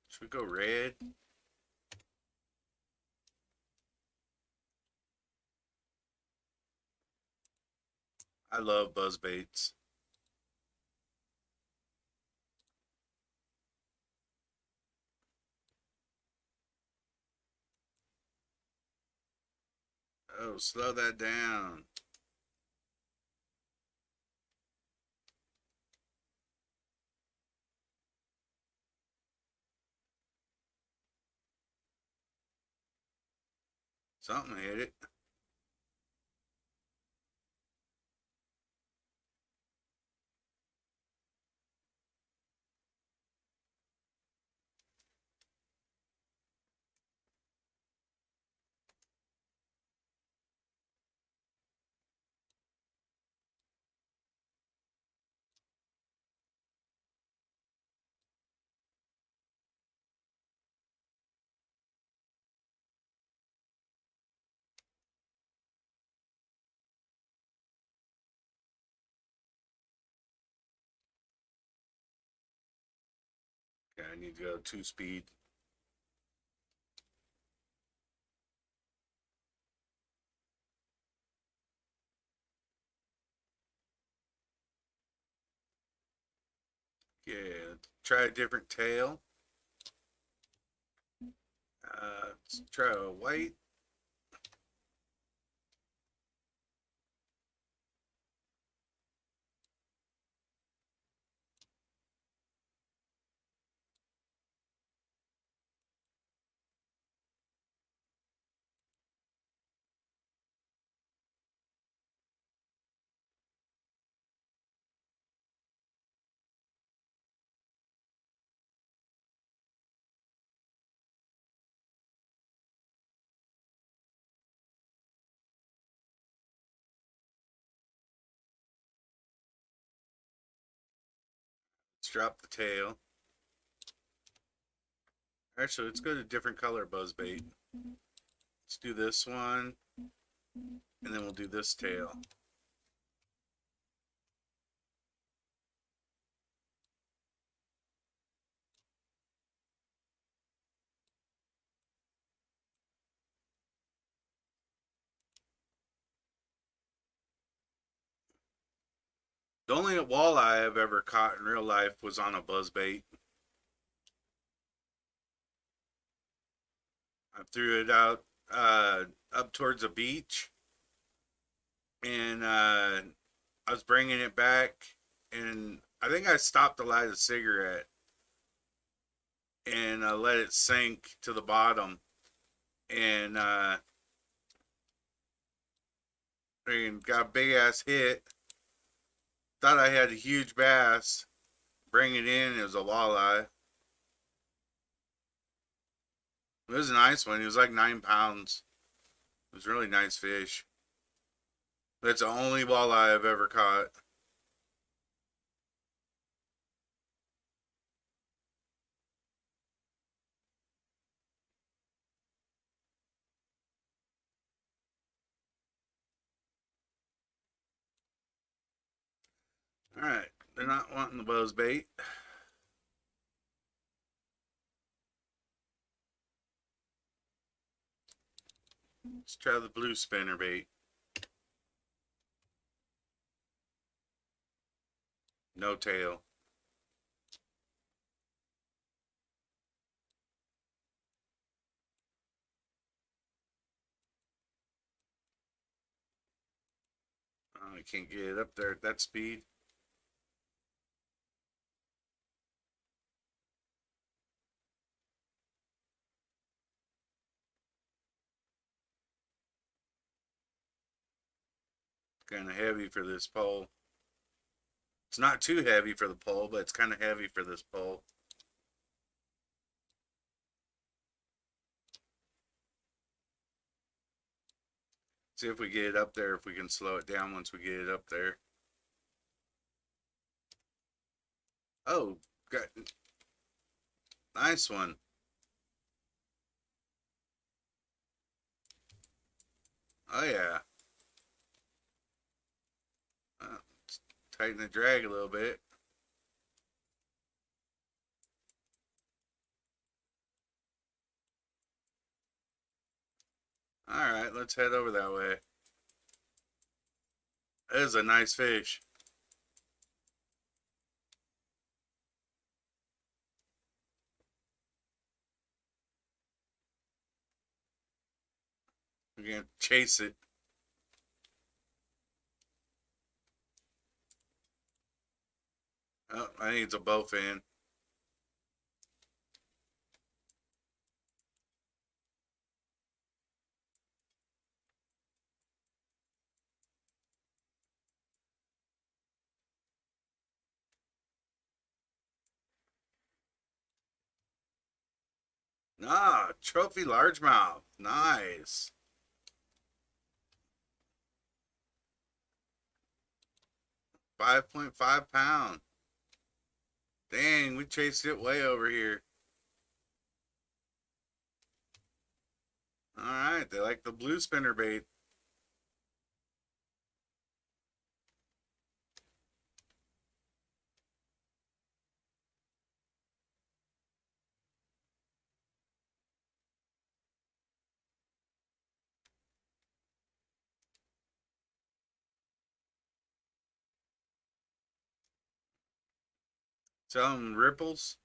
should we go red? I love buzz baits. Oh, slow that down. Something hit it. Okay, I need to go 2 speed. Yeah, try a different tail. Let's try a white. Let's drop the tail. Actually, let's go to different color buzz bait. Let's do this one, and then we'll do this tail. The only walleye I've ever caught in real life was on a buzz bait. I threw it out up towards a beach, and I was bringing it back, and I think I stopped to light a cigarette and let it sink to the bottom, and got a big ass hit. Thought I had a huge bass. Bring it in, it was a walleye. It was a nice one. He was like 9 pounds. It was a really nice fish. That's the only walleye I've ever caught. All right, they're not wanting the buzz bait. Let's try the blue spinner bait. No tail. I can't get it up there at that speed. Kind of heavy for this pole. It's not too heavy for the pole, but it's kind of heavy for this pole. See if we get it up there, if we can slow it down once we get it up there. Oh, got nice one. Oh yeah. Uh, Tighten the drag a little bit. All right, let's head over that way. That is a nice fish. We're gonna chase it. Oh, I think it's a bowfin. Ah, trophy largemouth. Nice. 5.5 pound. Dang, we chased it way over here. All right, they like the blue spinner bait. Some ripples.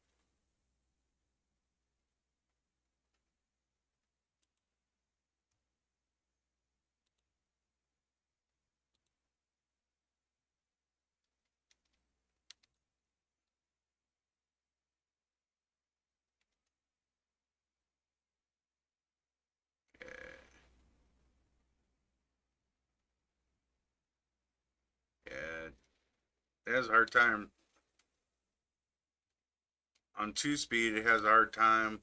Yeah, it has a hard time on 2 speed. It has a hard time.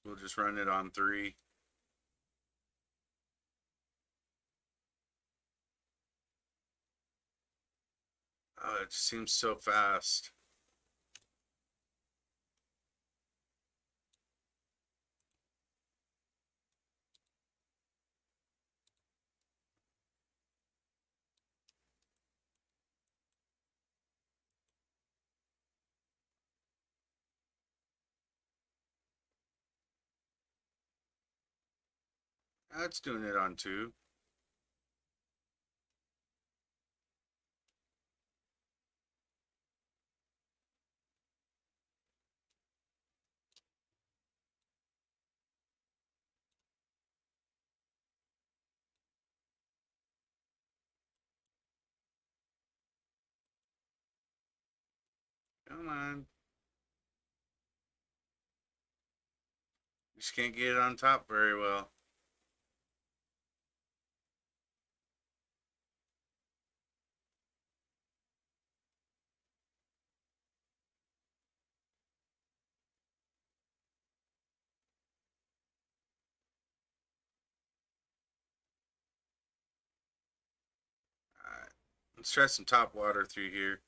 We'll just run it on 3. Oh, it just seems so fast. That's doing it on 2. Come on. Just can't get it on top very well. Let's try some top water through here.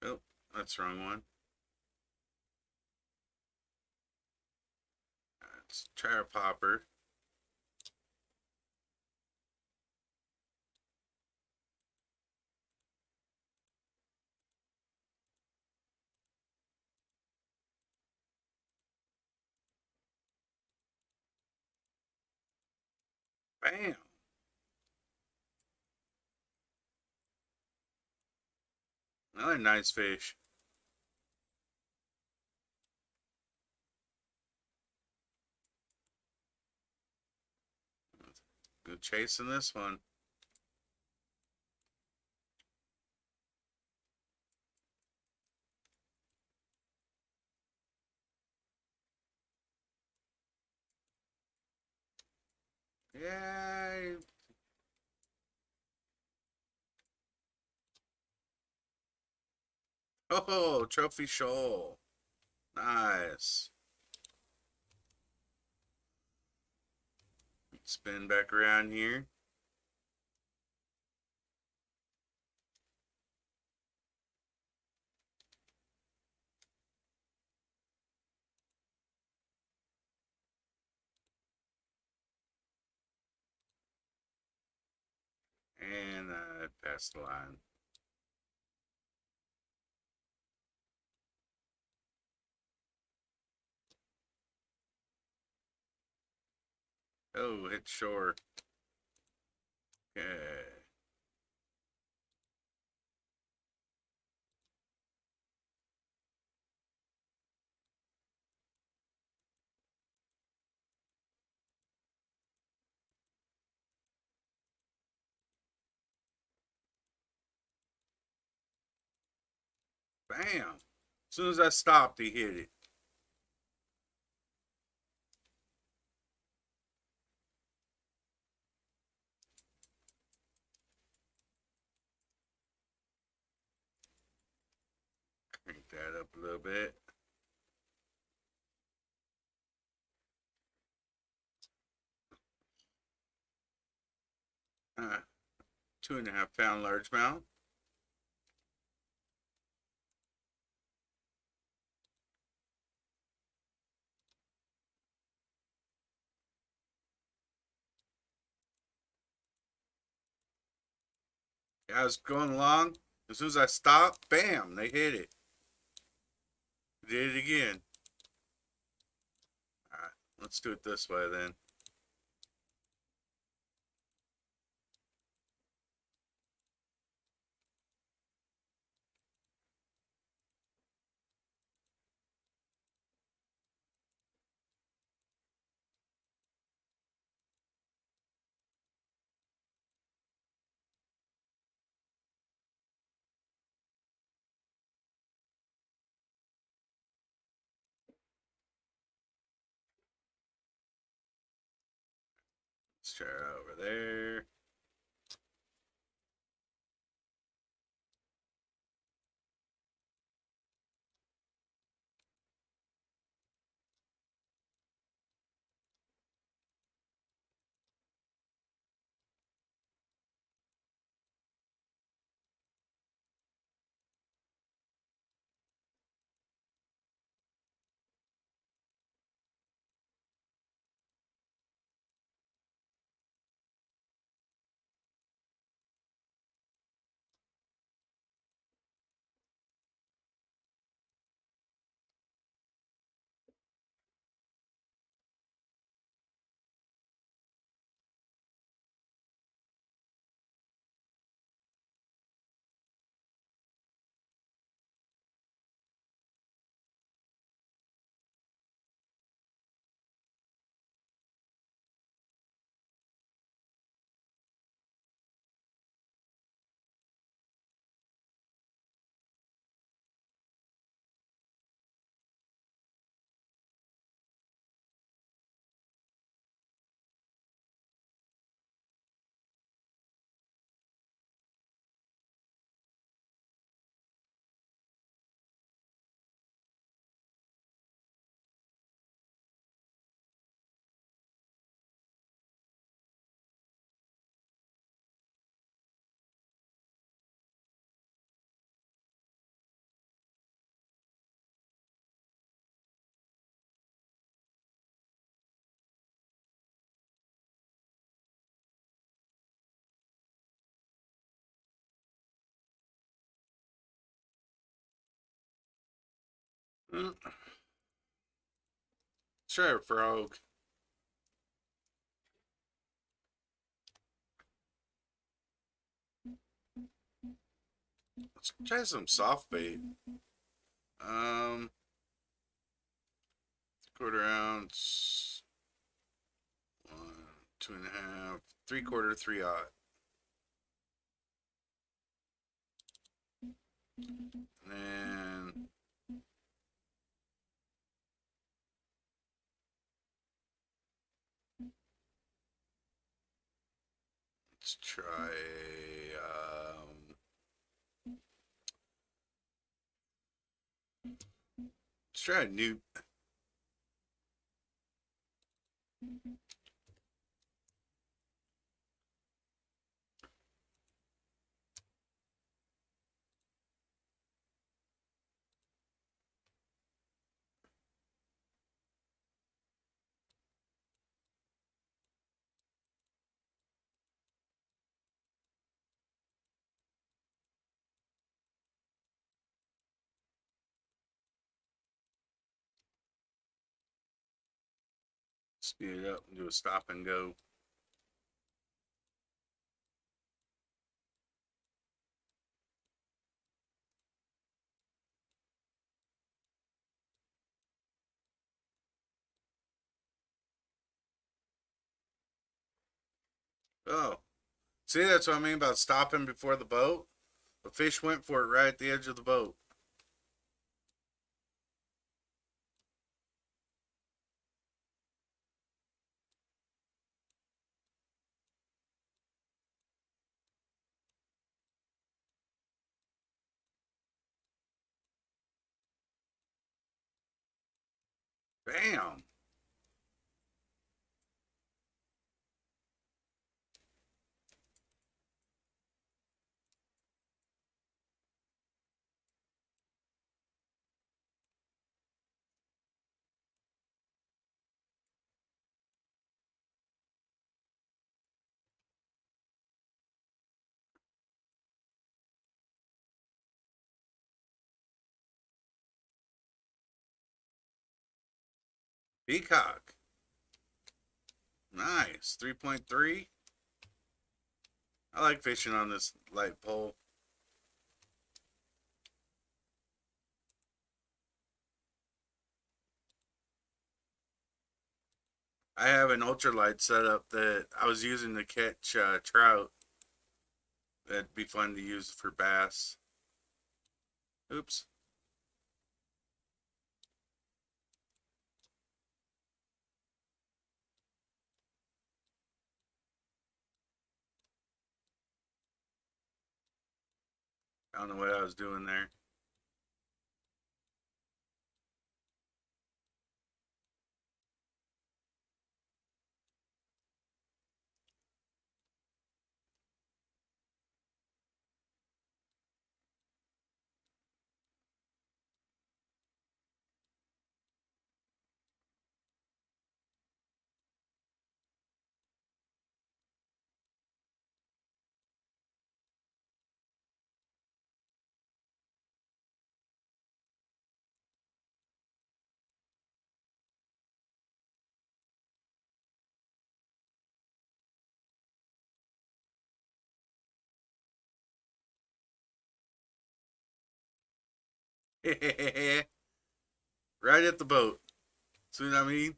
Oh, that's the wrong one. Let's try our popper. Bam! Another nice fish. Good chasing this one. Yeah. Oh, trophy shoal. Nice. Spin back around here. And pass the line. Oh, hit shore. Okay. Bam. As soon as I stopped, he hit it. Crank that up a little bit. Uh, 2.5 pound largemouth. Yeah, I was going along. As soon as I stopped, bam, they hit it. Did it again. All right, let's do it this way then. Let's try it over there. Mm, let's try a frog. Let's try some soft bait. Um, quarter ounce, one, 2.5, 3/4, 3/0. And let's try let's try a new speed it up and do a stop and go. Oh, see, that's what I mean about stopping before the boat. The fish went for it right at the edge of the boat. Bam! Peacock. Nice. 3.3. I like fishing on this light pole. I have an ultralight setup that I was using to catch trout. That'd be fun to use for bass. Oops. I don't know what I was doing there. Right at the boat. See what I mean?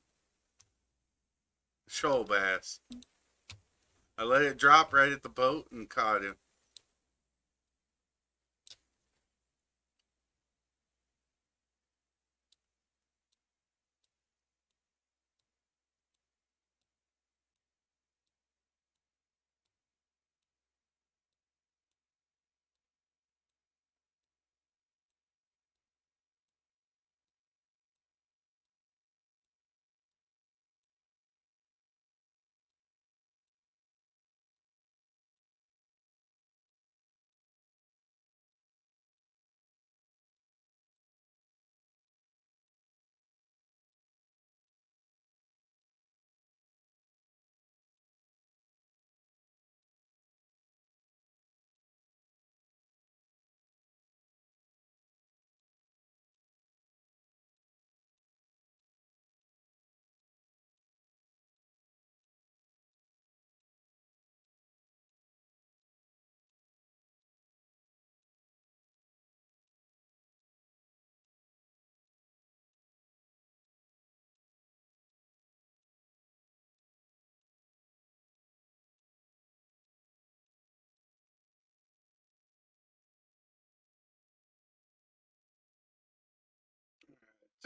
Shoal bass. I let it drop right at the boat and caught him.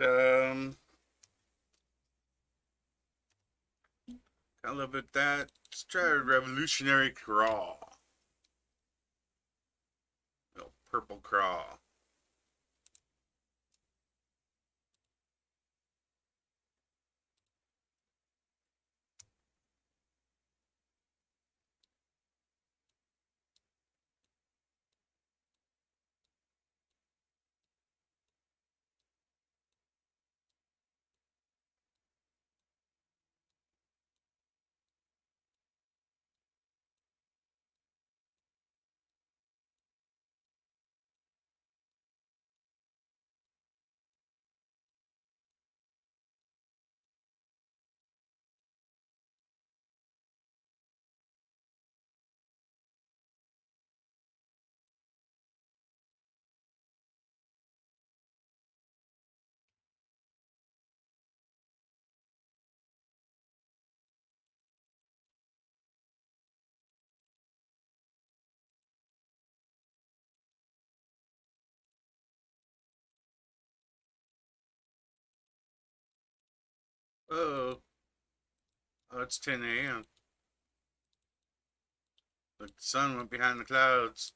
Um, got a little bit of that. Let's try a revolutionary crawl. Little purple crawl. Oh, oh, it's 10 a.m. Look, the sun went behind the clouds.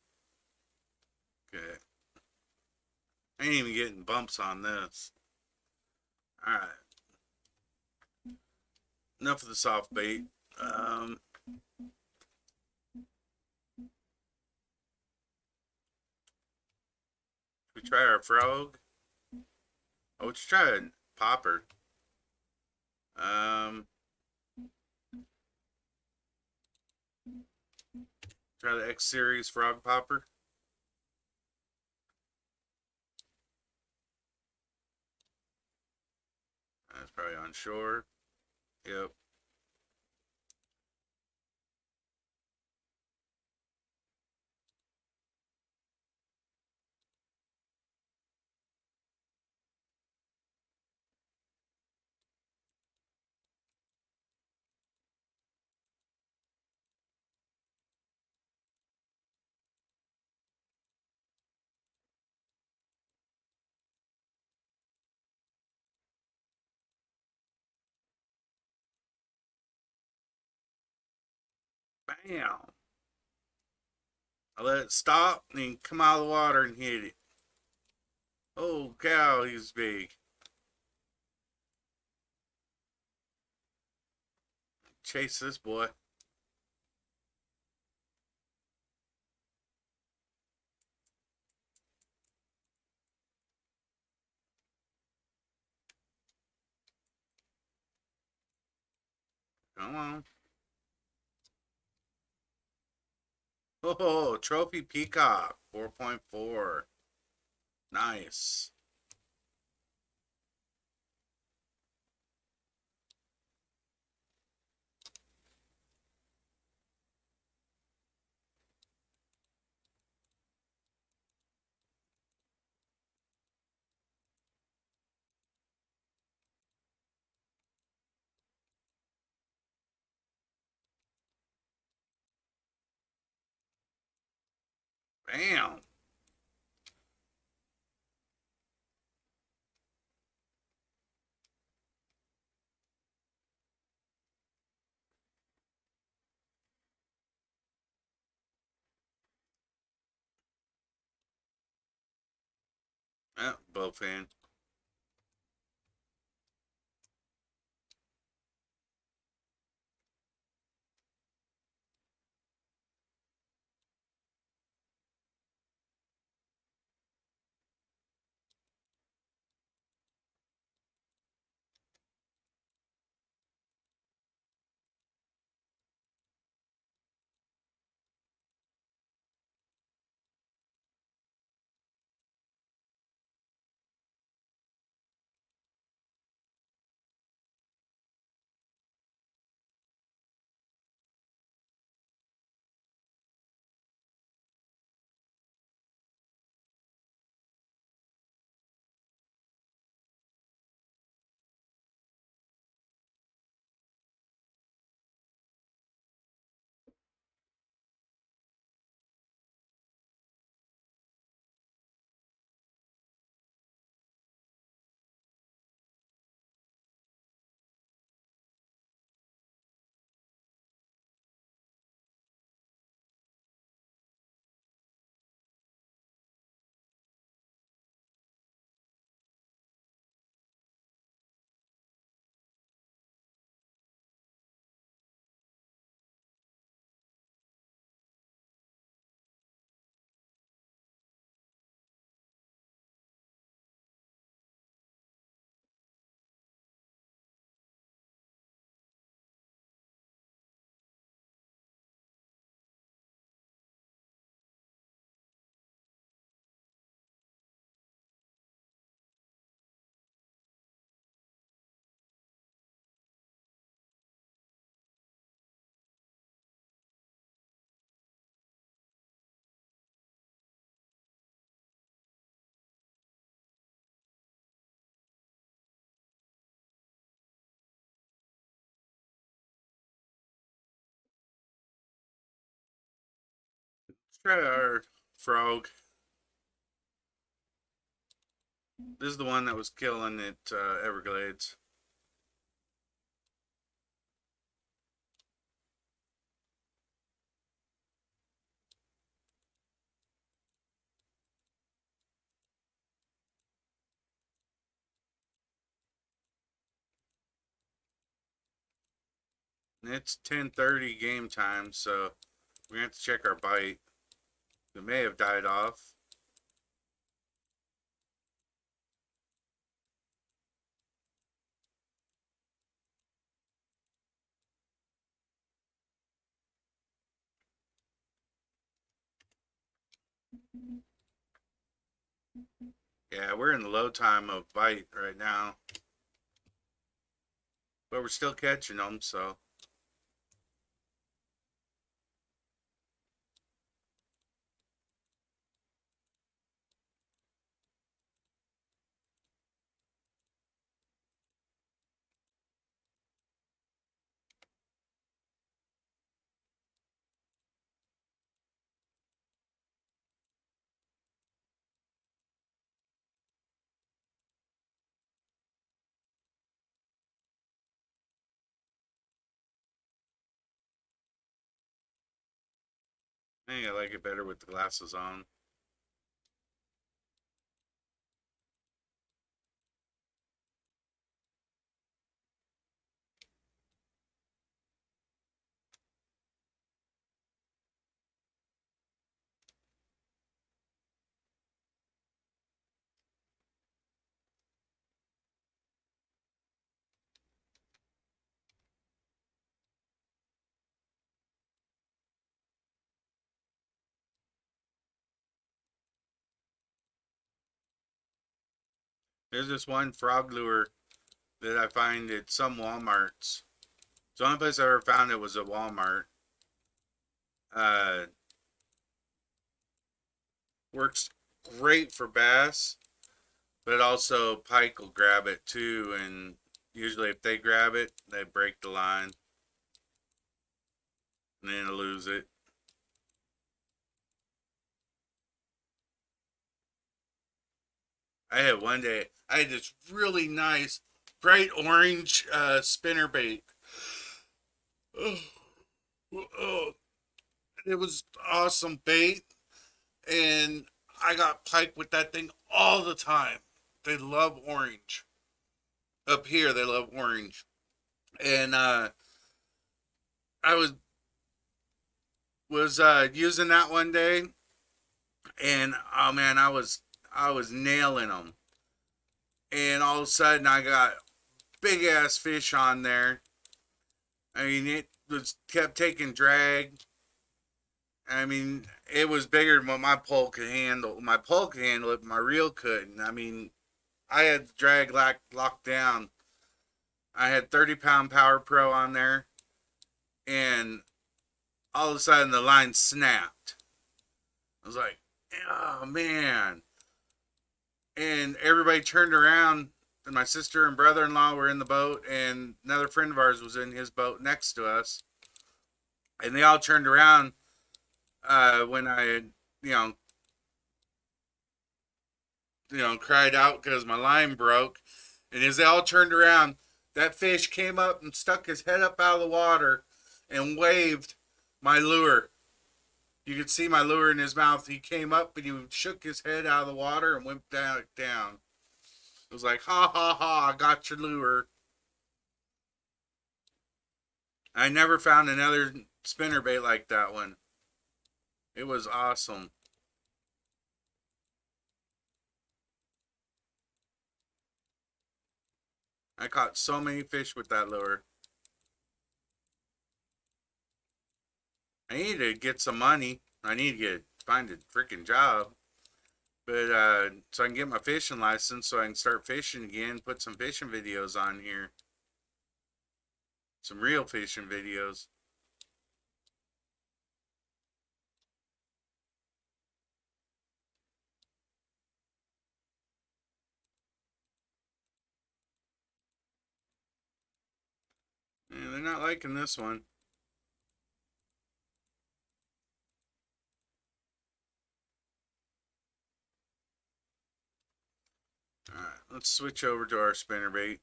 Okay. I ain't even getting bumps on this. Alright. Enough of the soft bait. We try our frog. Oh, let's try a popper. Um, try the X Series frog popper. That's probably on shore. Yep. Bam. I let it stop and then come out of the water and hit it. Oh cow, he's big. Chase this boy. Come on. Oh, trophy peacock 4.4. Nice. Bam. Both in. Try our frog. This is the one that was killing at Everglades. And it's 10:30 game time, so we're gonna have to check our bite. It may have died off. Yeah, we're in the low time of bite right now, but we're still catching them. So I think I like it better with the glasses on. There's this one frog lure that I find at some Walmarts. It's the only place I ever found it was at Walmart. Uh, Works great for bass, but also pike will grab it too, and usually if they grab it, they break the line and then lose it. I had one day, I had this really nice bright orange spinnerbait. Oh, oh, it was awesome bait, and I got pike with that thing all the time. They love orange. Up here, they love orange. And I was using that one day, and oh man, I was nailing them. And all of a sudden, I got big ass fish on there. I mean, it was kept taking drag. I mean, it was bigger than what my pole could handle. My pole could handle it, but my reel couldn't. I mean, I had the drag locked down. I had 30-pound Power Pro on there, and all of a sudden the line snapped. I was like, oh man. And everybody turned around, and my sister and brother in law were in the boat, and another friend of ours was in his boat next to us. And they all turned around when I had, you know, cried out because my line broke. And as they all turned around, that fish came up and stuck his head up out of the water and waved my lure. You could see my lure in his mouth. He came up and he shook his head out of the water and went down. It was like, ha ha ha, I got your lure. I never found another spinnerbait like that one. It was awesome. I caught so many fish with that lure. I need to get some money. I need to find a freaking job. But so I can get my fishing license so I can start fishing again, put some fishing videos on here. Some real fishing videos. Yeah, they're not liking this one. let's switch over to our spinnerbait.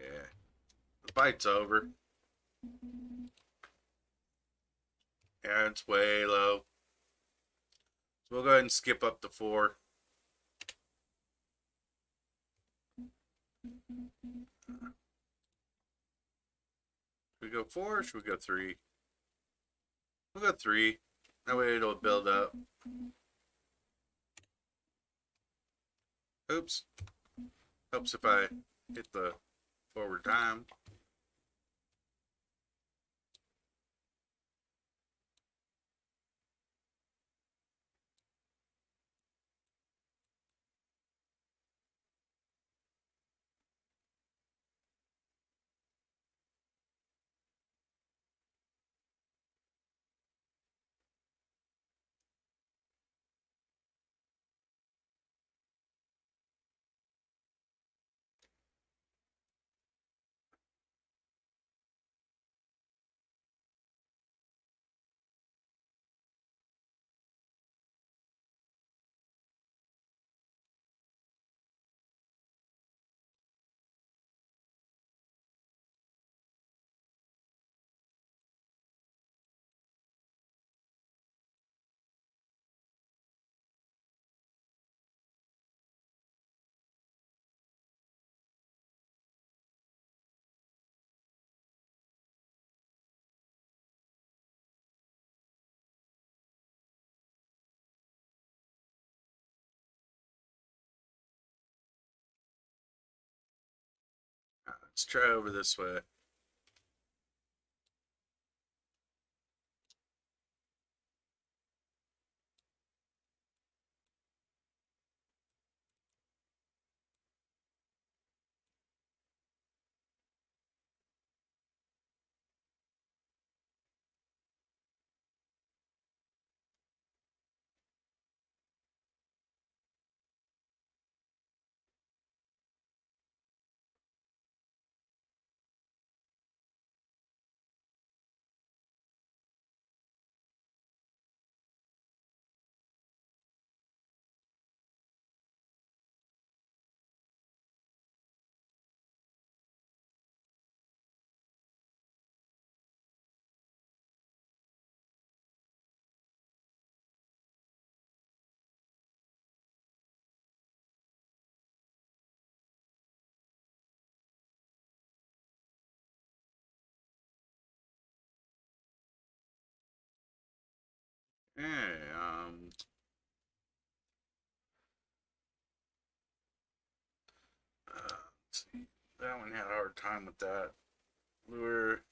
Yeah, the bite's over. Yeah, it's way low. So we'll go ahead and skip up to 4. Should we go 4 or should we go 3? We'll go 3. That way it'll build up. Oops. Helps if I hit the forward time. Let's try over this way. Hey, let's see. That one had a hard time with that lure.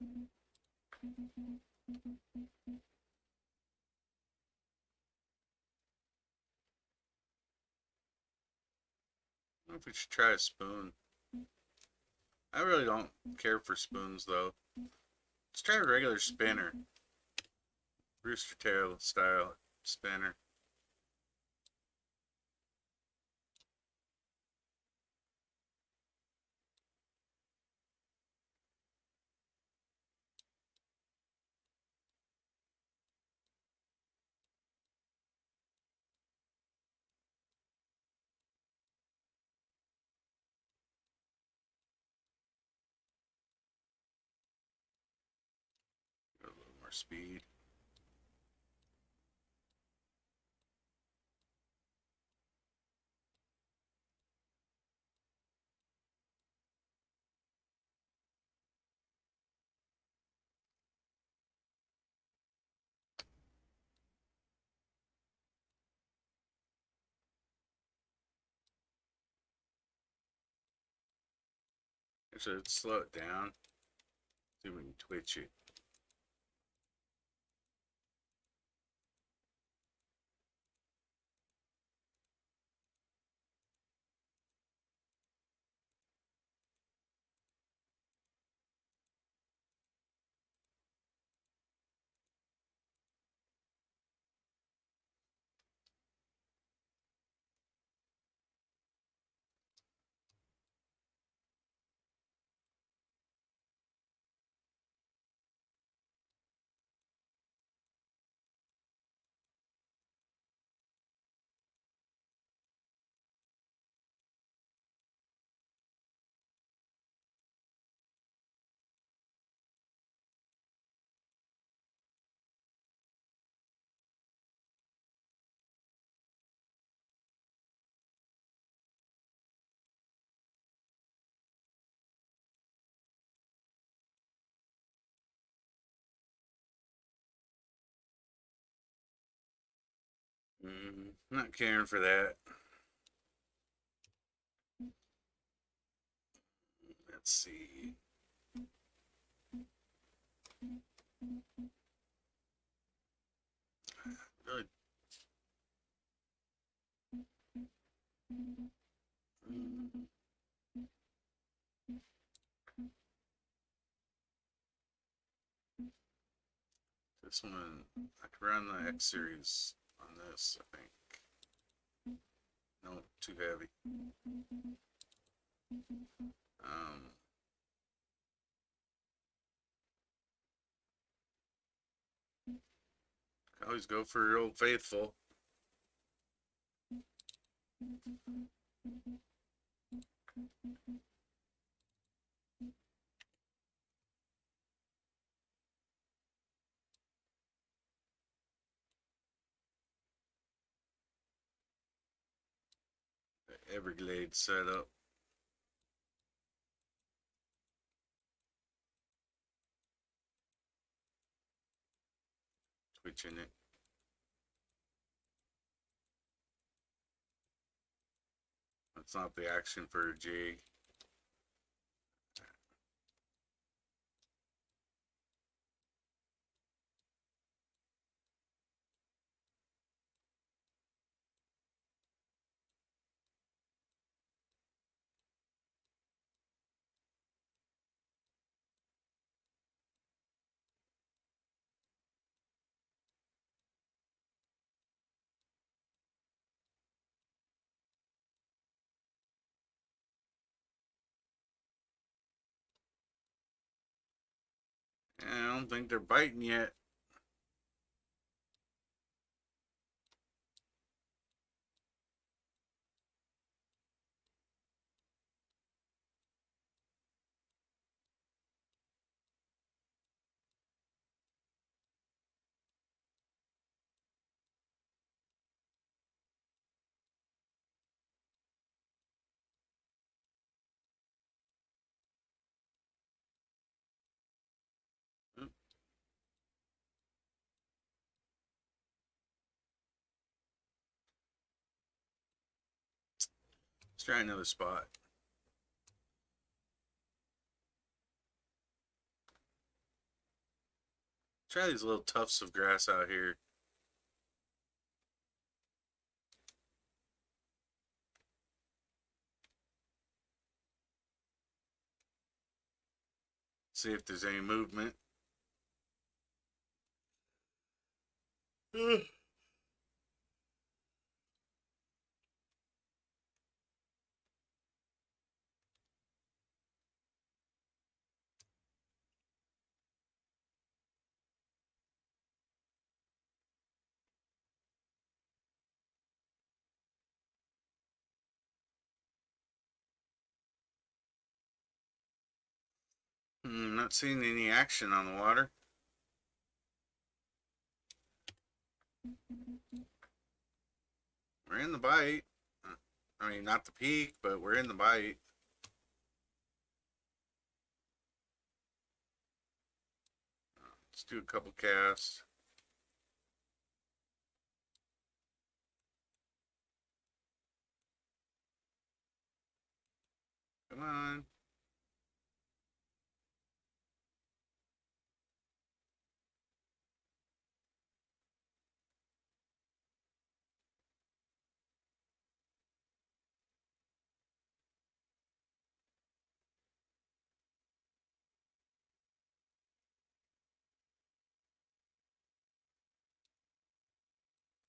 I don't know if we should try a spoon. I really don't care for spoons though. Let's try a regular spinner. Rooster tail style spinner. Get a little more speed. I should slow it down. See if we can twitch it. Not caring for that. Let's see. Good. This one, I could run the X series on this, I think. No, too heavy. Always go for your Old Faithful. The Everglades setup. Twitching it. That's not the action for a jig. I don't think they're biting yet. Let's try another spot. Try these little tufts of grass out here. See if there's any movement. Not seeing any action on the water. We're in the bite. I mean, not the peak, but we're in the bite. Let's do a couple casts. Come on.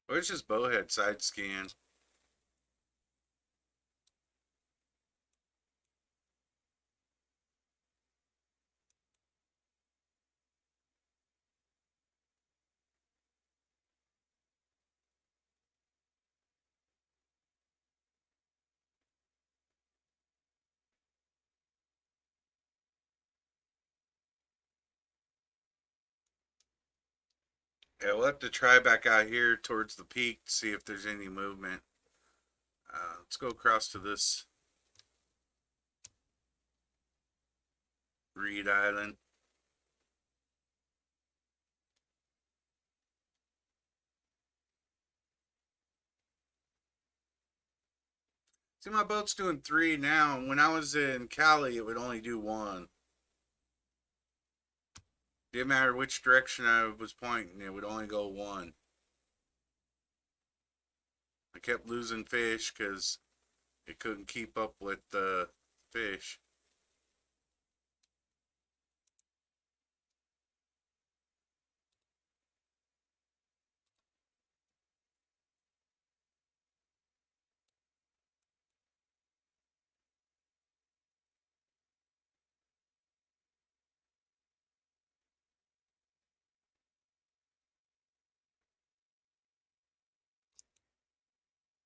Where's this bowhead side scan? Yeah, we'll have to try back out here towards the peak to see if there's any movement. Let's go across to this Reed Island. See, my boat's doing 3 now. When I was in Cali, it would only do 1. Didn't matter which direction I was pointing, it would only go 1. I kept losing fish because it couldn't keep up with the fish.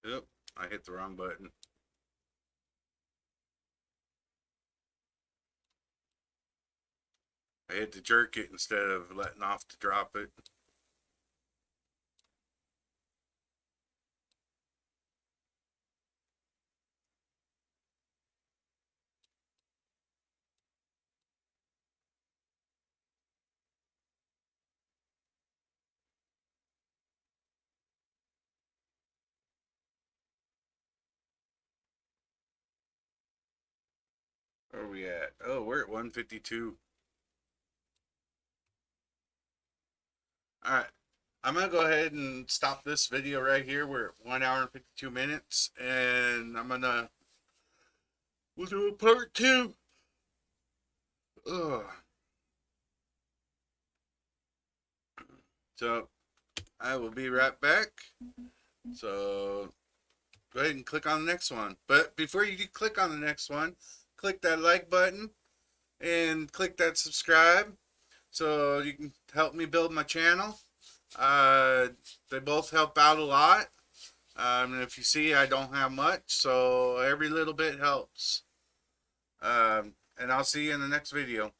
Yep, I hit the wrong button. I hit to jerk it instead of letting off to drop it. Where are we at? Oh, we're at 152. Alright, I'm going to go ahead and stop this video right here. We're at 1 hour and 52 minutes. And we'll do a part 2. Ugh. So, I will be right back. So, go ahead and click on the next one. But before you click on the next one, click that like button and click that subscribe so you can help me build my channel. They both help out a lot. And if you see, I don't have much, so every little bit helps. And I'll see you in the next video.